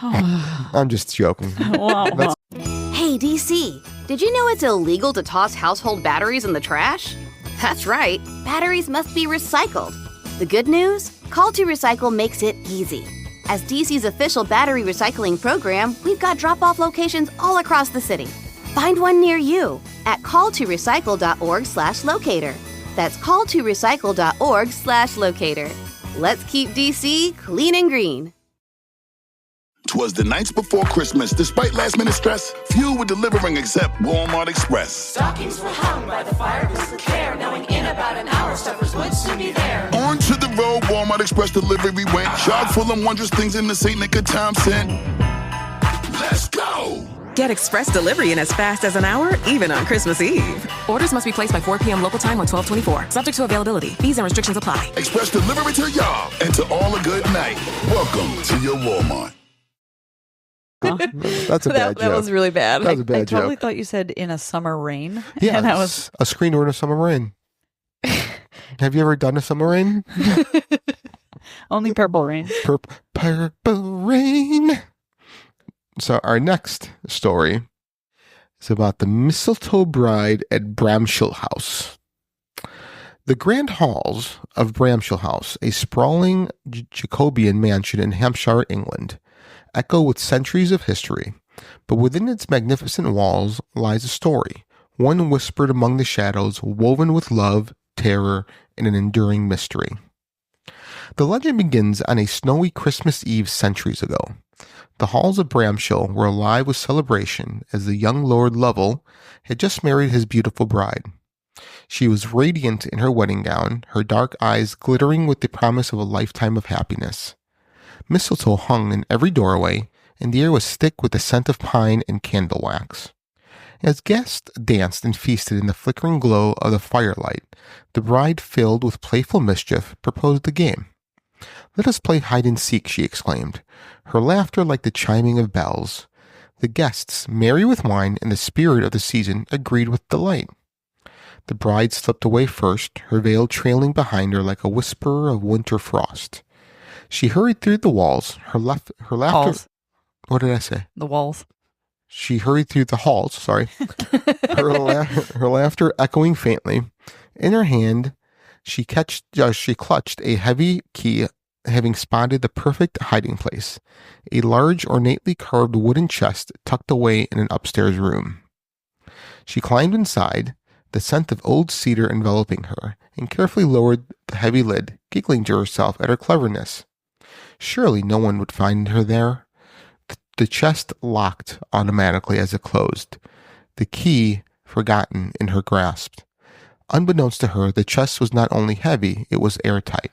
I'm just joking. Hey, DC, did you know it's illegal to toss household batteries in the trash? That's right, batteries must be recycled. The good news? Call to Recycle makes it easy. As DC's official battery recycling program, we've got drop-off locations all across the city. Find one near you at calltorecycle.org/locator. That's calltorecycle.org/locator. Let's keep DC clean and green. 'Twas the nights before Christmas. Despite last-minute stress, few were delivering except Walmart Express. Stockings were hung by the fireplace with care, knowing in about an hour stuffers would soon be there. On to the road, Walmart Express delivery went. Chock full of wondrous things in the St. Nick of time sent. Let's go! Get express delivery in as fast as an hour, even on Christmas Eve. Orders must be placed by 4 p.m. local time on 12/24. Subject to availability. Fees and restrictions apply. Express delivery to y'all and to all a good night. Welcome to your Walmart. That's a bad joke. That was really bad. That was a bad joke. I totally thought you said in a summer rain. Yeah, and I was a screen door in a summer rain. Have you ever done a summer rain? Only purple rain. Purple rain. So our next story is about the mistletoe bride at Bramshill House. The grand halls of Bramshill House, a sprawling Jacobean mansion in Hampshire, England, echo with centuries of history, but within its magnificent walls lies a story, one whispered among the shadows, woven with love, terror, and an enduring mystery. The legend begins on a snowy Christmas Eve centuries ago. The halls of Bramshill were alive with celebration as the young Lord Lovell had just married his beautiful bride. She was radiant in her wedding gown, her dark eyes glittering with the promise of a lifetime of happiness. Mistletoe hung in every doorway, and the air was thick with the scent of pine and candle wax. As guests danced and feasted in the flickering glow of the firelight, the bride, filled with playful mischief, proposed a game. "Let us play hide-and-seek," she exclaimed, her laughter like the chiming of bells. The guests, merry with wine and the spirit of the season, agreed with delight. The bride slipped away first, her veil trailing behind her like a whisper of winter frost. She hurried through the walls, her laughter... Halls. What did I say? The walls. She hurried through the halls, sorry, her laughter echoing faintly. In her hand, she clutched a heavy key, having spotted the perfect hiding place, a large, ornately carved wooden chest tucked away in an upstairs room. She climbed inside, the scent of old cedar enveloping her, and carefully lowered the heavy lid, giggling to herself at her cleverness. Surely no one would find her there. The chest locked automatically as it closed, the key forgotten in her grasp. Unbeknownst to her, the chest was not only heavy, it was airtight.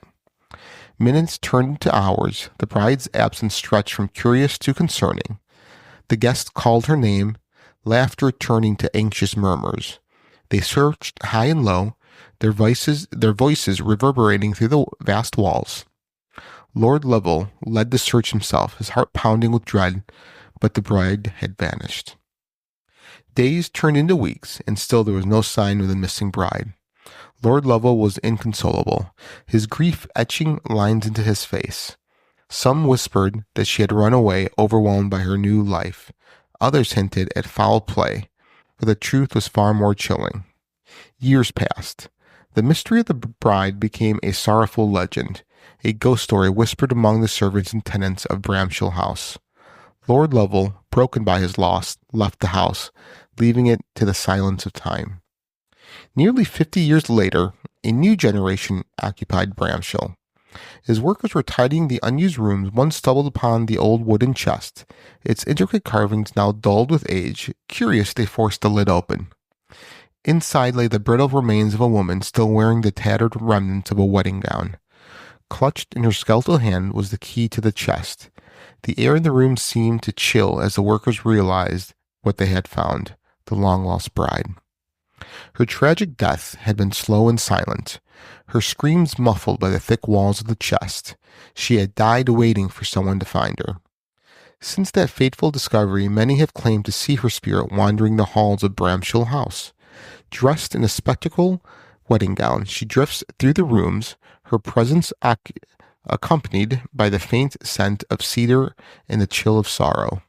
Minutes turned into hours, the bride's absence stretched from curious to concerning. The guests called her name, laughter turning to anxious murmurs. They searched high and low, their voices reverberating through the vast walls. Lord Lovell led the search himself, his heart pounding with dread, but the bride had vanished. Days turned into weeks, and still there was no sign of the missing bride. Lord Lovell was inconsolable, his grief etching lines into his face. Some whispered that she had run away, overwhelmed by her new life. Others hinted at foul play, but the truth was far more chilling. Years passed. The mystery of the bride became a sorrowful legend, a ghost story whispered among the servants and tenants of Bramshill House. Lord Lovell, broken by his loss, left the house, leaving it to the silence of time. Nearly 50 years later, a new generation occupied Bramshill. As workers were tidying the unused rooms, one stumbled upon the old wooden chest, its intricate carvings now dulled with age. Curious, they forced the lid open. Inside lay the brittle remains of a woman still wearing the tattered remnants of a wedding gown. Clutched in her skeletal hand was the key to the chest. The air in the room seemed to chill as the workers realized what they had found, the long-lost bride. Her tragic death had been slow and silent, her screams muffled by the thick walls of the chest. She had died waiting for someone to find her. Since that fateful discovery, many have claimed to see her spirit wandering the halls of Bramshill House. Dressed in a spectral wedding gown, she drifts through the rooms, her presence accompanied by the faint scent of cedar and the chill of sorrow.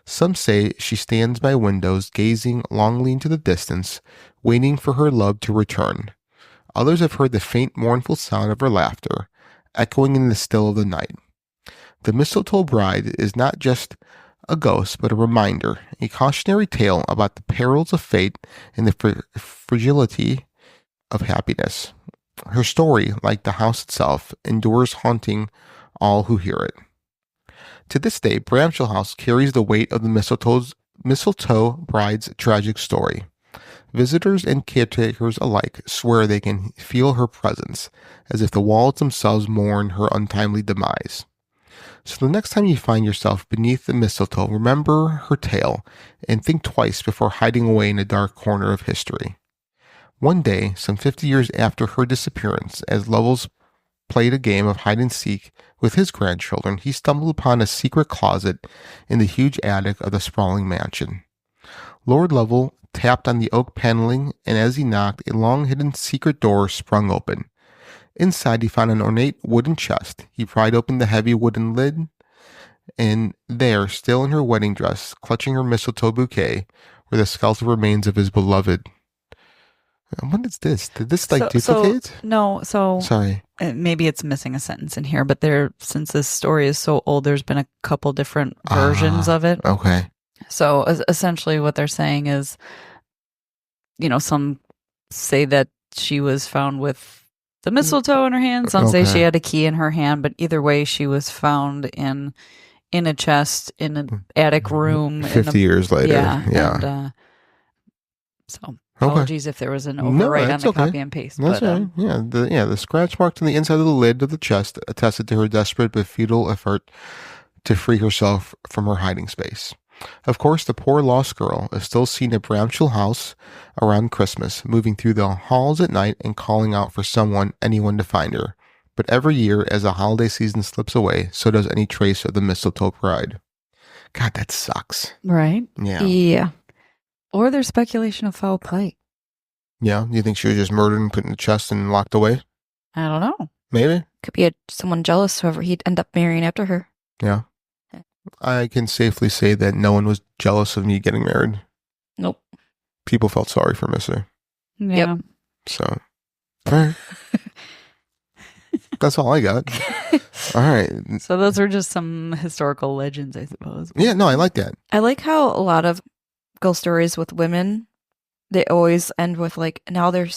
Some say she stands by windows, gazing longingly into the distance, waiting for her love to return. Others have heard the faint, mournful sound of her laughter, echoing in the still of the night. The mistletoe bride is not just a ghost, but a reminder, a cautionary tale about the perils of fate and the fragility of happiness. Her story, like the house itself, endures, haunting all who hear it. To this day, Bramshill House carries the weight of the mistletoe bride's tragic story. Visitors and caretakers alike swear they can feel her presence, as if the walls themselves mourn her untimely demise. So the next time you find yourself beneath the mistletoe, remember her tale and think twice before hiding away in a dark corner of history. One day, some 50 years after her disappearance, as Lovell's played a game of hide-and-seek with his grandchildren, he stumbled upon a secret closet in the huge attic of the sprawling mansion. Lord Lovell tapped on the oak paneling, and as he knocked, a long-hidden secret door sprung open. Inside, he found an ornate wooden chest. He pried open the heavy wooden lid, and there, still in her wedding dress, clutching her mistletoe bouquet, were the skeletal remains of his beloved. What is this? Did this duplicate? No. Sorry. Maybe it's missing a sentence in here, but since this story is so old, there's been a couple different versions of it. Okay. So essentially what they're saying is, some say that she was found with the mistletoe in her hand. Some say she had a key in her hand, but either way, she was found in in a chest in an attic room. 50 years later. Yeah. And, so apologies if there was an overwrite on the copy and paste. That's but, right. The scratch marks on the inside of the lid of the chest attested to her desperate but futile effort to free herself from her hiding space. Of course, the poor lost girl is still seen at Bramshill House around Christmas, moving through the halls at night and calling out for anyone to find her. But every year, as the holiday season slips away, so does any trace of the mistletoe bride. God, that sucks. Right? Yeah. Or there's speculation of foul play. Yeah? You think she was just murdered and put in the chest and locked away? I don't know. Maybe. Could be someone jealous, whoever he'd end up marrying after her. Yeah. I can safely say that no one was jealous of me getting married. Nope. People felt sorry for Missy. Yeah. Yep. So, all right. That's all I got. All right. So those are just some historical legends, I suppose. Yeah, no, I like that. I like how a lot of ghost stories with women, they always end with like, now their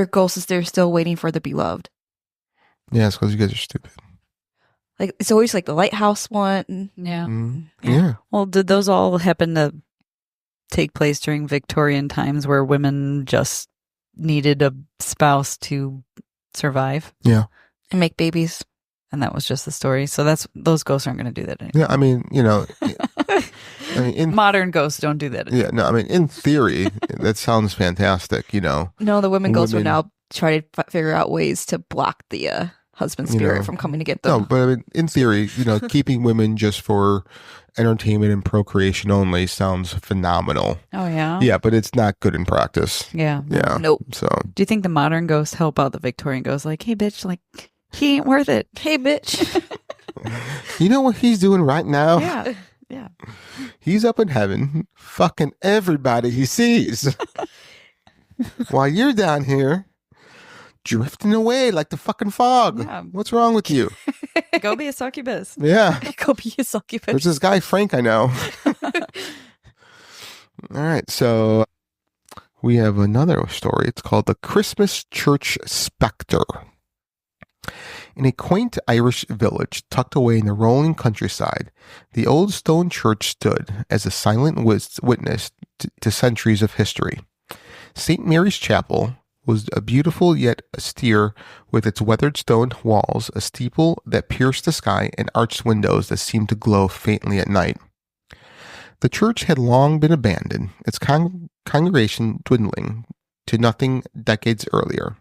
ghost is there still waiting for the beloved. Yeah, it's because you guys are stupid. Like, it's always like the lighthouse one. Yeah. Yeah. Well, did those all happen to take place during Victorian times where women just needed a spouse to survive? Yeah. And make babies. And that was just the story. So those ghosts aren't going to do that anymore. Yeah, I mean, modern ghosts don't do that anymore. Yeah, no, I mean, in theory, that sounds fantastic, No, the women ghosts will now try to figure out ways to block the husband's spirit from coming to get them. No, but I mean, in theory, keeping women just for entertainment and procreation only sounds phenomenal. Oh, yeah? Yeah, but it's not good in practice. Yeah. Yeah. Nope. So, do you think the modern ghosts help out the Victorian ghosts? Like, hey, bitch, like, he ain't worth it. Hey, bitch. You know what he's doing right now? Yeah. Yeah. He's up in heaven, fucking everybody he sees. While you're down here, drifting away like the fucking fog. Yeah. What's wrong with you? Go be a succubus. Yeah. Go be a succubus. There's this guy, Frank, I know. All right. So we have another story. It's called The Christmas Church Spectre. In a quaint Irish village tucked away in the rolling countryside, the old stone church stood as a silent witness to centuries of history. St. Mary's Chapel was a beautiful yet austere, with its weathered stone walls, a steeple that pierced the sky, and arched windows that seemed to glow faintly at night. The church had long been abandoned, its congregation dwindling to nothing decades earlier.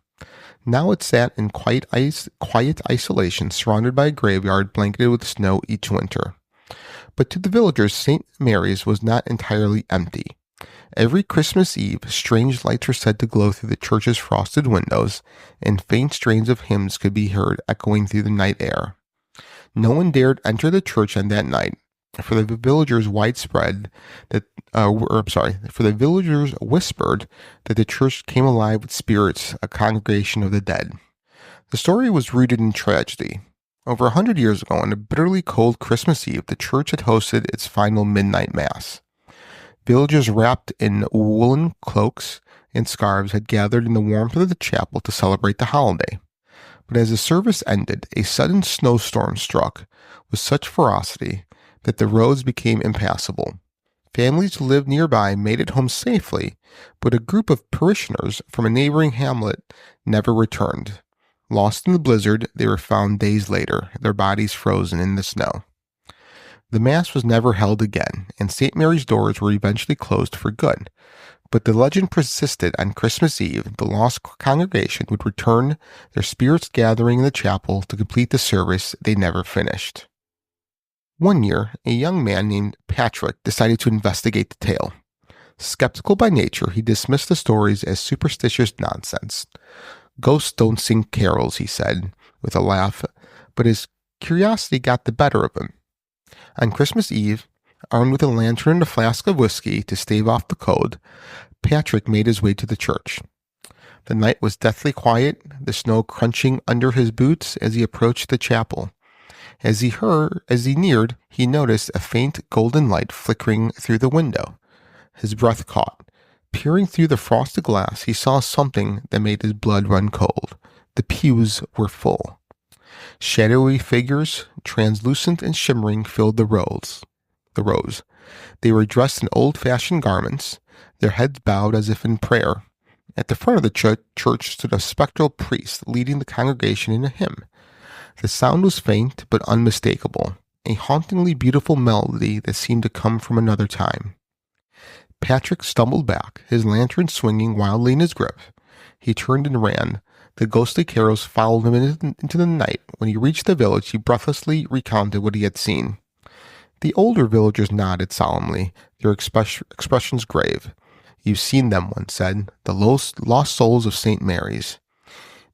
Now it sat in quiet isolation, surrounded by a graveyard blanketed with snow each winter. But to the villagers, St. Mary's was not entirely empty. Every Christmas Eve, strange lights were said to glow through the church's frosted windows, and faint strains of hymns could be heard echoing through the night air. No one dared enter the church on that night, for the villagers whispered that the church came alive with spirits, a congregation of the dead. The story was rooted in tragedy. Over 100 years ago, on a bitterly cold Christmas Eve, the church had hosted its final midnight mass. Villagers wrapped in woolen cloaks and scarves had gathered in the warmth of the chapel to celebrate the holiday. But as the service ended, a sudden snowstorm struck with such ferocity that the roads became impassable. Families who lived nearby made it home safely, but a group of parishioners from a neighboring hamlet never returned. Lost in the blizzard, they were found days later, their bodies frozen in the snow. The Mass was never held again, and St. Mary's doors were eventually closed for good. But the legend persisted. On Christmas Eve, the lost congregation would return, their spirits gathering in the chapel to complete the service they never finished. One year, a young man named Patrick decided to investigate the tale. Skeptical by nature, he dismissed the stories as superstitious nonsense. Ghosts don't sing carols, he said, with a laugh, but his curiosity got the better of him. On Christmas Eve, armed with a lantern and a flask of whiskey to stave off the cold, Patrick made his way to the church. The night was deathly quiet, the snow crunching under his boots as he approached the chapel. As he neared, he noticed a faint golden light flickering through the window. His breath caught. Peering through the frosted glass, he saw something that made his blood run cold. The pews were full. Shadowy figures, translucent and shimmering, filled the rows. They were dressed in old-fashioned garments, their heads bowed as if in prayer. At the front of the church stood a spectral priest leading the congregation in a hymn. The sound was faint but unmistakable, a hauntingly beautiful melody that seemed to come from another time. Patrick stumbled back, his lantern swinging wildly in his grip. He turned and ran. The ghostly carols followed him into the night. When he reached the village, he breathlessly recounted what he had seen. The older villagers nodded solemnly, their expressions grave. "You've seen them," one said, "the lost souls of St. Mary's.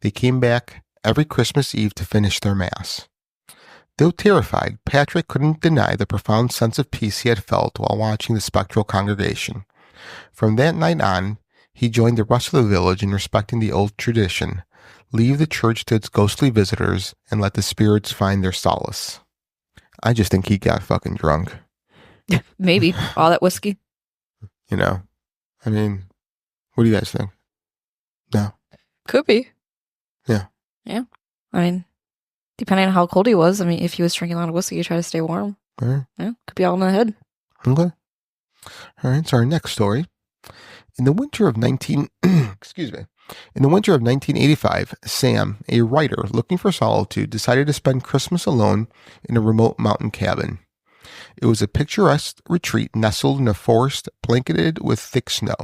They came back every Christmas Eve to finish their Mass." Though terrified, Patrick couldn't deny the profound sense of peace he had felt while watching the spectral congregation. From that night on, he joined the rest of the village in respecting the old tradition: leave the church to its ghostly visitors and let the spirits find their solace. I just think he got fucking drunk. Maybe. All that whiskey. You know? I mean, what do you guys think? No. Could be. Yeah. Yeah. I mean, depending on how cold he was, I mean, if he was drinking a lot of whiskey, you try to stay warm. All right. Yeah. Could be all in the head. Okay. All right. So our next story. In the winter of 1985, Sam, a writer looking for solitude, decided to spend Christmas alone in a remote mountain cabin. It was a picturesque retreat nestled in a forest blanketed with thick snow.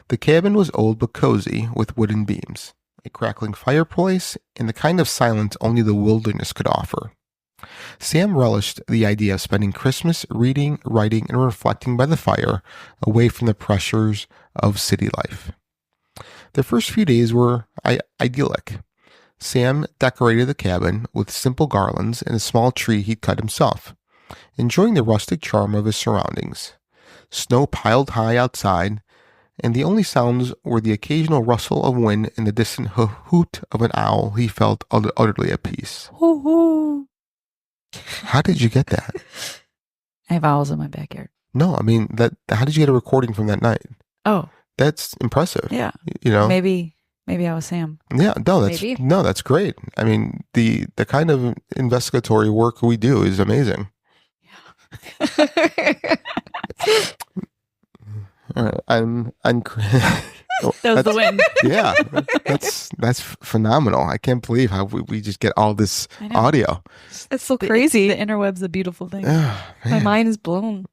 The cabin was old but cozy, with wooden beams, a crackling fireplace, and the kind of silence only the wilderness could offer. Sam relished the idea of spending Christmas reading, writing, and reflecting by the fire, away from the pressures of city life. The first few days were idyllic. Sam decorated the cabin with simple garlands and a small tree he'd cut himself, enjoying the rustic charm of his surroundings. Snow piled high outside, and the only sounds were the occasional rustle of wind and the distant hoot of an owl. He felt utterly at peace. How did you get that? I have owls in my backyard. No, I mean, how did you get a recording from that night? Oh. That's impressive. Yeah. You know? Maybe I was Sam. Yeah, that's great. I mean, the kind of investigatory work we do is amazing. All right, I'm that was the win. Yeah, that's phenomenal. I can't believe how we just get all this audio. That's so crazy. The interweb's a beautiful thing. My mind is blown.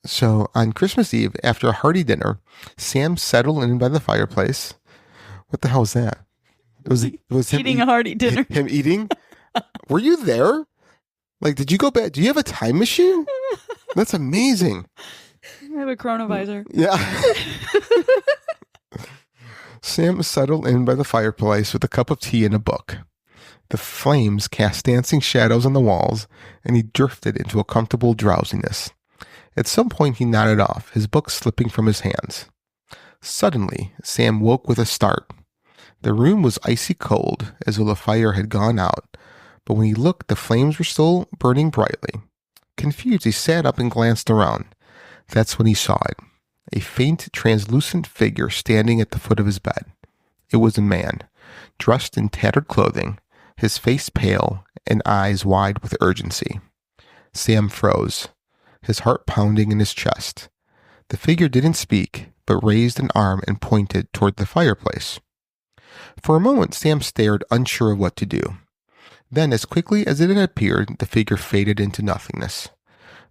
So on Christmas Eve, after a hearty dinner, Sam settled in by the fireplace. What the hell was that? It was him eating a hearty dinner. Him eating? Were you there? Like, did you go back? Do you have a time machine? That's amazing. I have a chronovisor. Yeah. Sam settled in by the fireplace with a cup of tea and a book. The flames cast dancing shadows on the walls, and he drifted into a comfortable drowsiness. At some point, he nodded off, his book slipping from his hands. Suddenly, Sam woke with a start. The room was icy cold, as though the fire had gone out, but when he looked, the flames were still burning brightly. Confused, he sat up and glanced around. That's when he saw it. A faint, translucent figure standing at the foot of his bed. It was a man, dressed in tattered clothing, his face pale and eyes wide with urgency. Sam froze, his heart pounding in his chest. The figure didn't speak, but raised an arm and pointed toward the fireplace. For a moment, Sam stared, unsure of what to do. Then, as quickly as it had appeared, the figure faded into nothingness.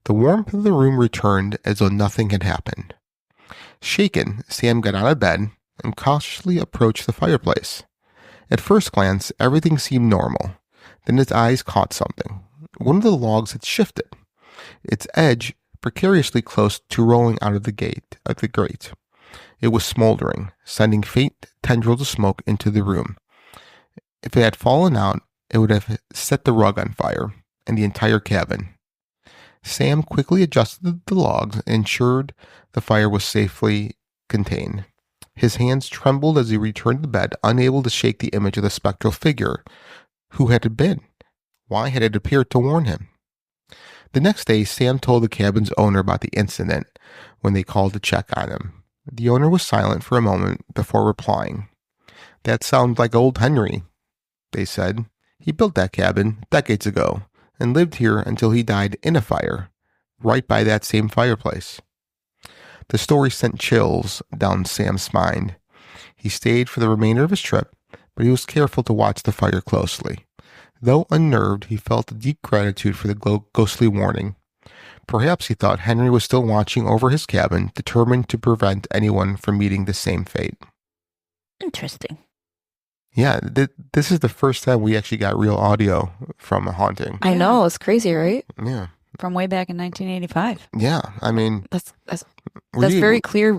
The warmth of the room returned as though nothing had happened. Shaken, Sam got out of bed and cautiously approached the fireplace. At first glance, everything seemed normal. Then his eyes caught something. One of the logs had shifted, its edge precariously close to rolling out of the grate. It was smoldering, sending faint tendrils of smoke into the room. If it had fallen out, it would have set the rug on fire and the entire cabin. Sam quickly adjusted the logs and ensured the fire was safely contained. His hands trembled as he returned to bed, unable to shake the image of the spectral figure. Who had it been? Why had it appeared to warn him? The next day, Sam told the cabin's owner about the incident when they called to check on him. The owner was silent for a moment before replying. "That sounds like old Henry," they said. He built that cabin decades ago and lived here until he died in a fire, right by that same fireplace. The story sent chills down Sam's spine. He stayed for the remainder of his trip, but he was careful to watch the fire closely. Though unnerved, he felt a deep gratitude for the ghostly warning. Perhaps he thought Henry was still watching over his cabin, determined to prevent anyone from meeting the same fate. Interesting. Yeah, this is the first time we actually got real audio from a haunting. I know, it's crazy, right? Yeah. From way back in 1985. Yeah, I mean... That's very clear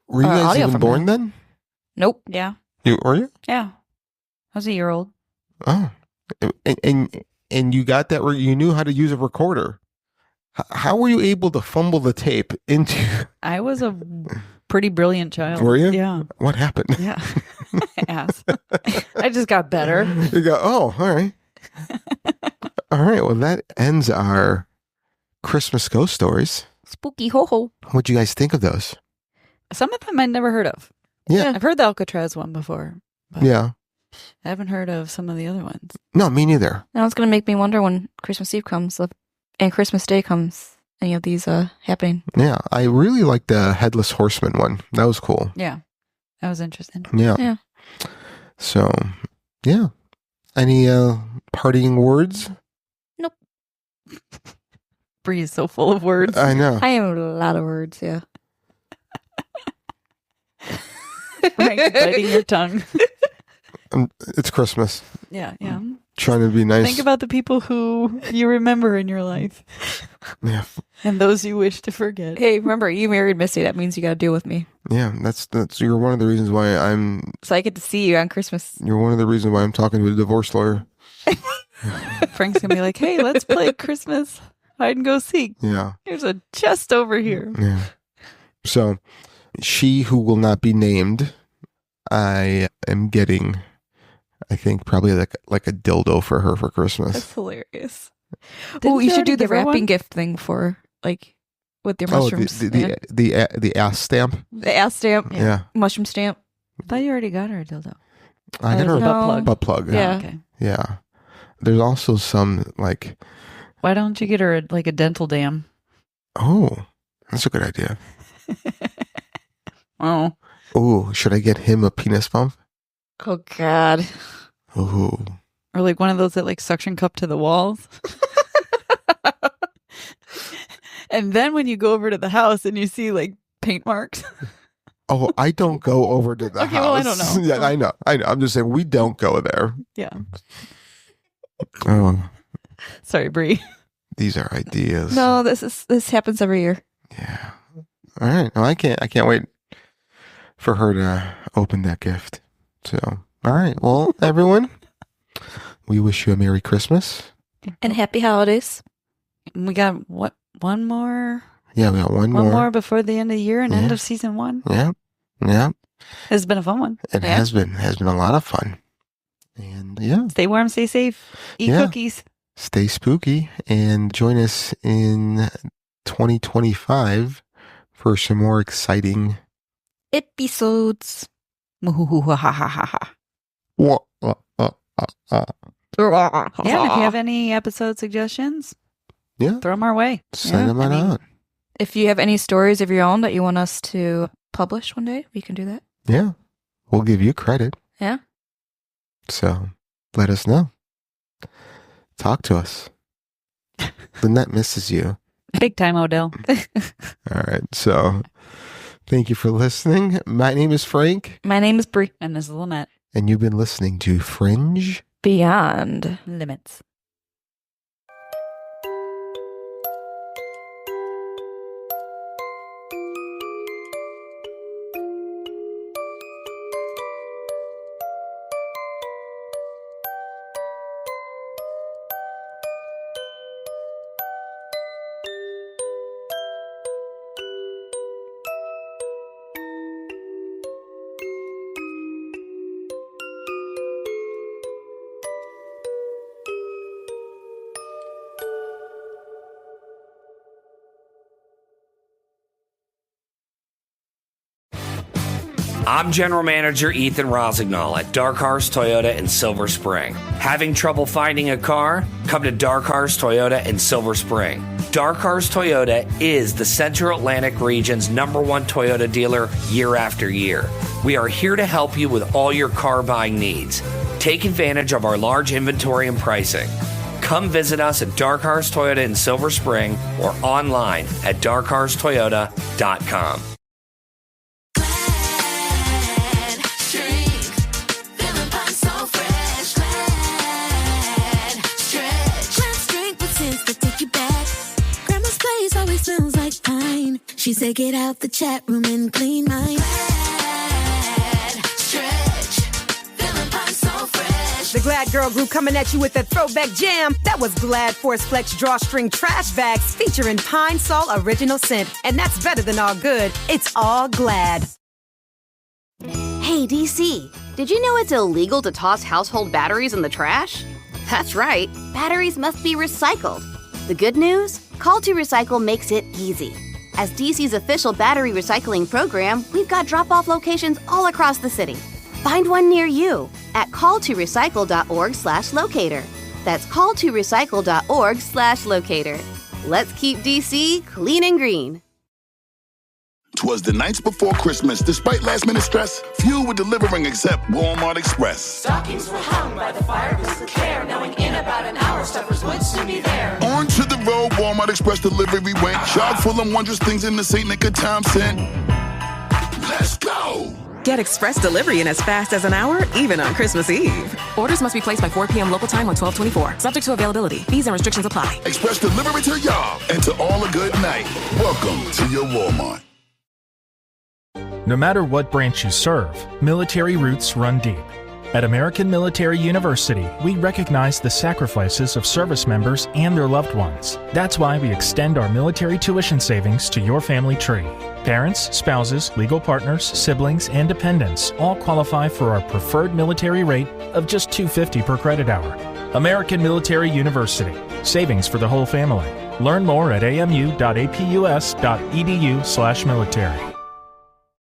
Were you guys audio even from born that. then? Nope. Yeah. Were you? Yeah. I was a year old. Oh. And you got that, you knew how to use a recorder. How were you able to fumble the tape into... I was a pretty brilliant child. Were you? Yeah. What happened? Yeah. Ass. I just got better. You go, oh, all right. All right, well, that ends our Christmas ghost stories. Spooky ho-ho. What'd you guys think of those? Some of them I'd never heard of. Yeah. I've heard the Alcatraz one before. Yeah. I haven't heard of some of the other ones. No, me neither. Now it's going to make me wonder when Christmas Eve comes and Christmas Day comes, any of these happening. Yeah, I really like the headless horseman one. That was cool. Yeah. That was interesting. Yeah. So, yeah. Any parting words? Nope. Bree is so full of words. I know. I have a lot of words, yeah. Frank biting your tongue. It's Christmas. Yeah, yeah. Trying to be nice. Think about the people who you remember in your life. Yeah. And those you wish to forget. Hey, remember, you married Missy. That means you got to deal with me. Yeah, that's you're one of the reasons why I'm... So I get to see you on Christmas. You're one of the reasons why I'm talking to a divorce lawyer. Frank's going to be like, hey, let's play Christmas hide and go seek. Yeah. Here's a chest over here. Yeah. So, she who will not be named, I am getting... I think probably like a dildo for her for Christmas. That's hilarious. Oh, You should do the wrapping gift thing for with your mushrooms. The ass stamp. The ass stamp. Yeah. Mushroom stamp. I thought you already got her a dildo. I got her a butt plug. Yeah. Okay. Yeah. There's also some Why don't you get her a dental dam? Oh, that's a good idea. Oh. Oh, should I get him a penis pump? Oh God. Oh. Or one of those that suction cup to the walls. And then when you go over to the house and you see paint marks. Oh, I don't go over to the house. Well, I don't know. Yeah, I know. I'm just saying we don't go there. Yeah. Oh. Sorry, Bree. These are ideas. No, this happens every year. Yeah. All right. No, I can't wait for her to open that gift. So, all right. Well, everyone, we wish you a Merry Christmas. And Happy Holidays. We got one more? Yeah, we got one more. One more before the end of the year and end of season 1. Yeah. Yeah. It's been a fun one. It has been a lot of fun. And yeah. Stay warm, stay safe, eat cookies. Stay spooky and join us in 2025 for some more exciting episodes. Yeah, and if you have any episode suggestions, throw them our way. Send them out. If you have any stories of your own that you want us to publish one day, we can do that. Yeah. We'll give you credit. Yeah. So let us know. Talk to us. Lynette misses you. Big time, Odell. All right. So thank you for listening. My name is Frank. My name is Bree. And this is Lynette. And you've been listening to Fringe Beyond Limits. I'm General Manager Ethan Rosignol at Dark Horse Toyota in Silver Spring. Having trouble finding a car? Come to Dark Horse Toyota in Silver Spring. Dark Horse Toyota is the Central Atlantic region's #1 Toyota dealer year after year. We are here to help you with all your car buying needs. Take advantage of our large inventory and pricing. Come visit us at Dark Horse Toyota in Silver Spring or online at darkhorsetoyota.com. Always smells like pine. She said, get out the chat room and clean mine. Stretch, feeling pine so fresh. The Glad Girl Group coming at you with a throwback jam. That was Glad Force Flex drawstring trash bags featuring Pine Sol original scent. And that's better than all good. It's all Glad. Hey, DC, did you know it's illegal to toss household batteries in the trash? That's right, batteries must be recycled. The good news? Call to Recycle makes it easy. As DC's official battery recycling program, we've got drop-off locations all across the city. Find one near you at calltorecycle.org/locator. That's calltorecycle.org/locator. Let's keep DC clean and green. 'Twas the nights before Christmas. Despite last-minute stress, few were delivering except Walmart Express. Stockings were hung by the fire with care, knowing in about an hour stuffers would soon be there. On to the road, Walmart Express delivery went. Chock full of wondrous things in the St. Nick of time sent. Let's go! Get express delivery in as fast as an hour, even on Christmas Eve. Orders must be placed by 4 p.m. local time on 12/24. Subject to availability. Fees and restrictions apply. Express delivery to y'all and to all a good night. Welcome to your Walmart. No matter what branch you serve, military roots run deep. At American Military University, we recognize the sacrifices of service members and their loved ones. That's why we extend our military tuition savings to your family tree. Parents, spouses, legal partners, siblings, and dependents all qualify for our preferred military rate of just $250 per credit hour. American Military University. Savings for the whole family. Learn more at amu.apus.edu/military.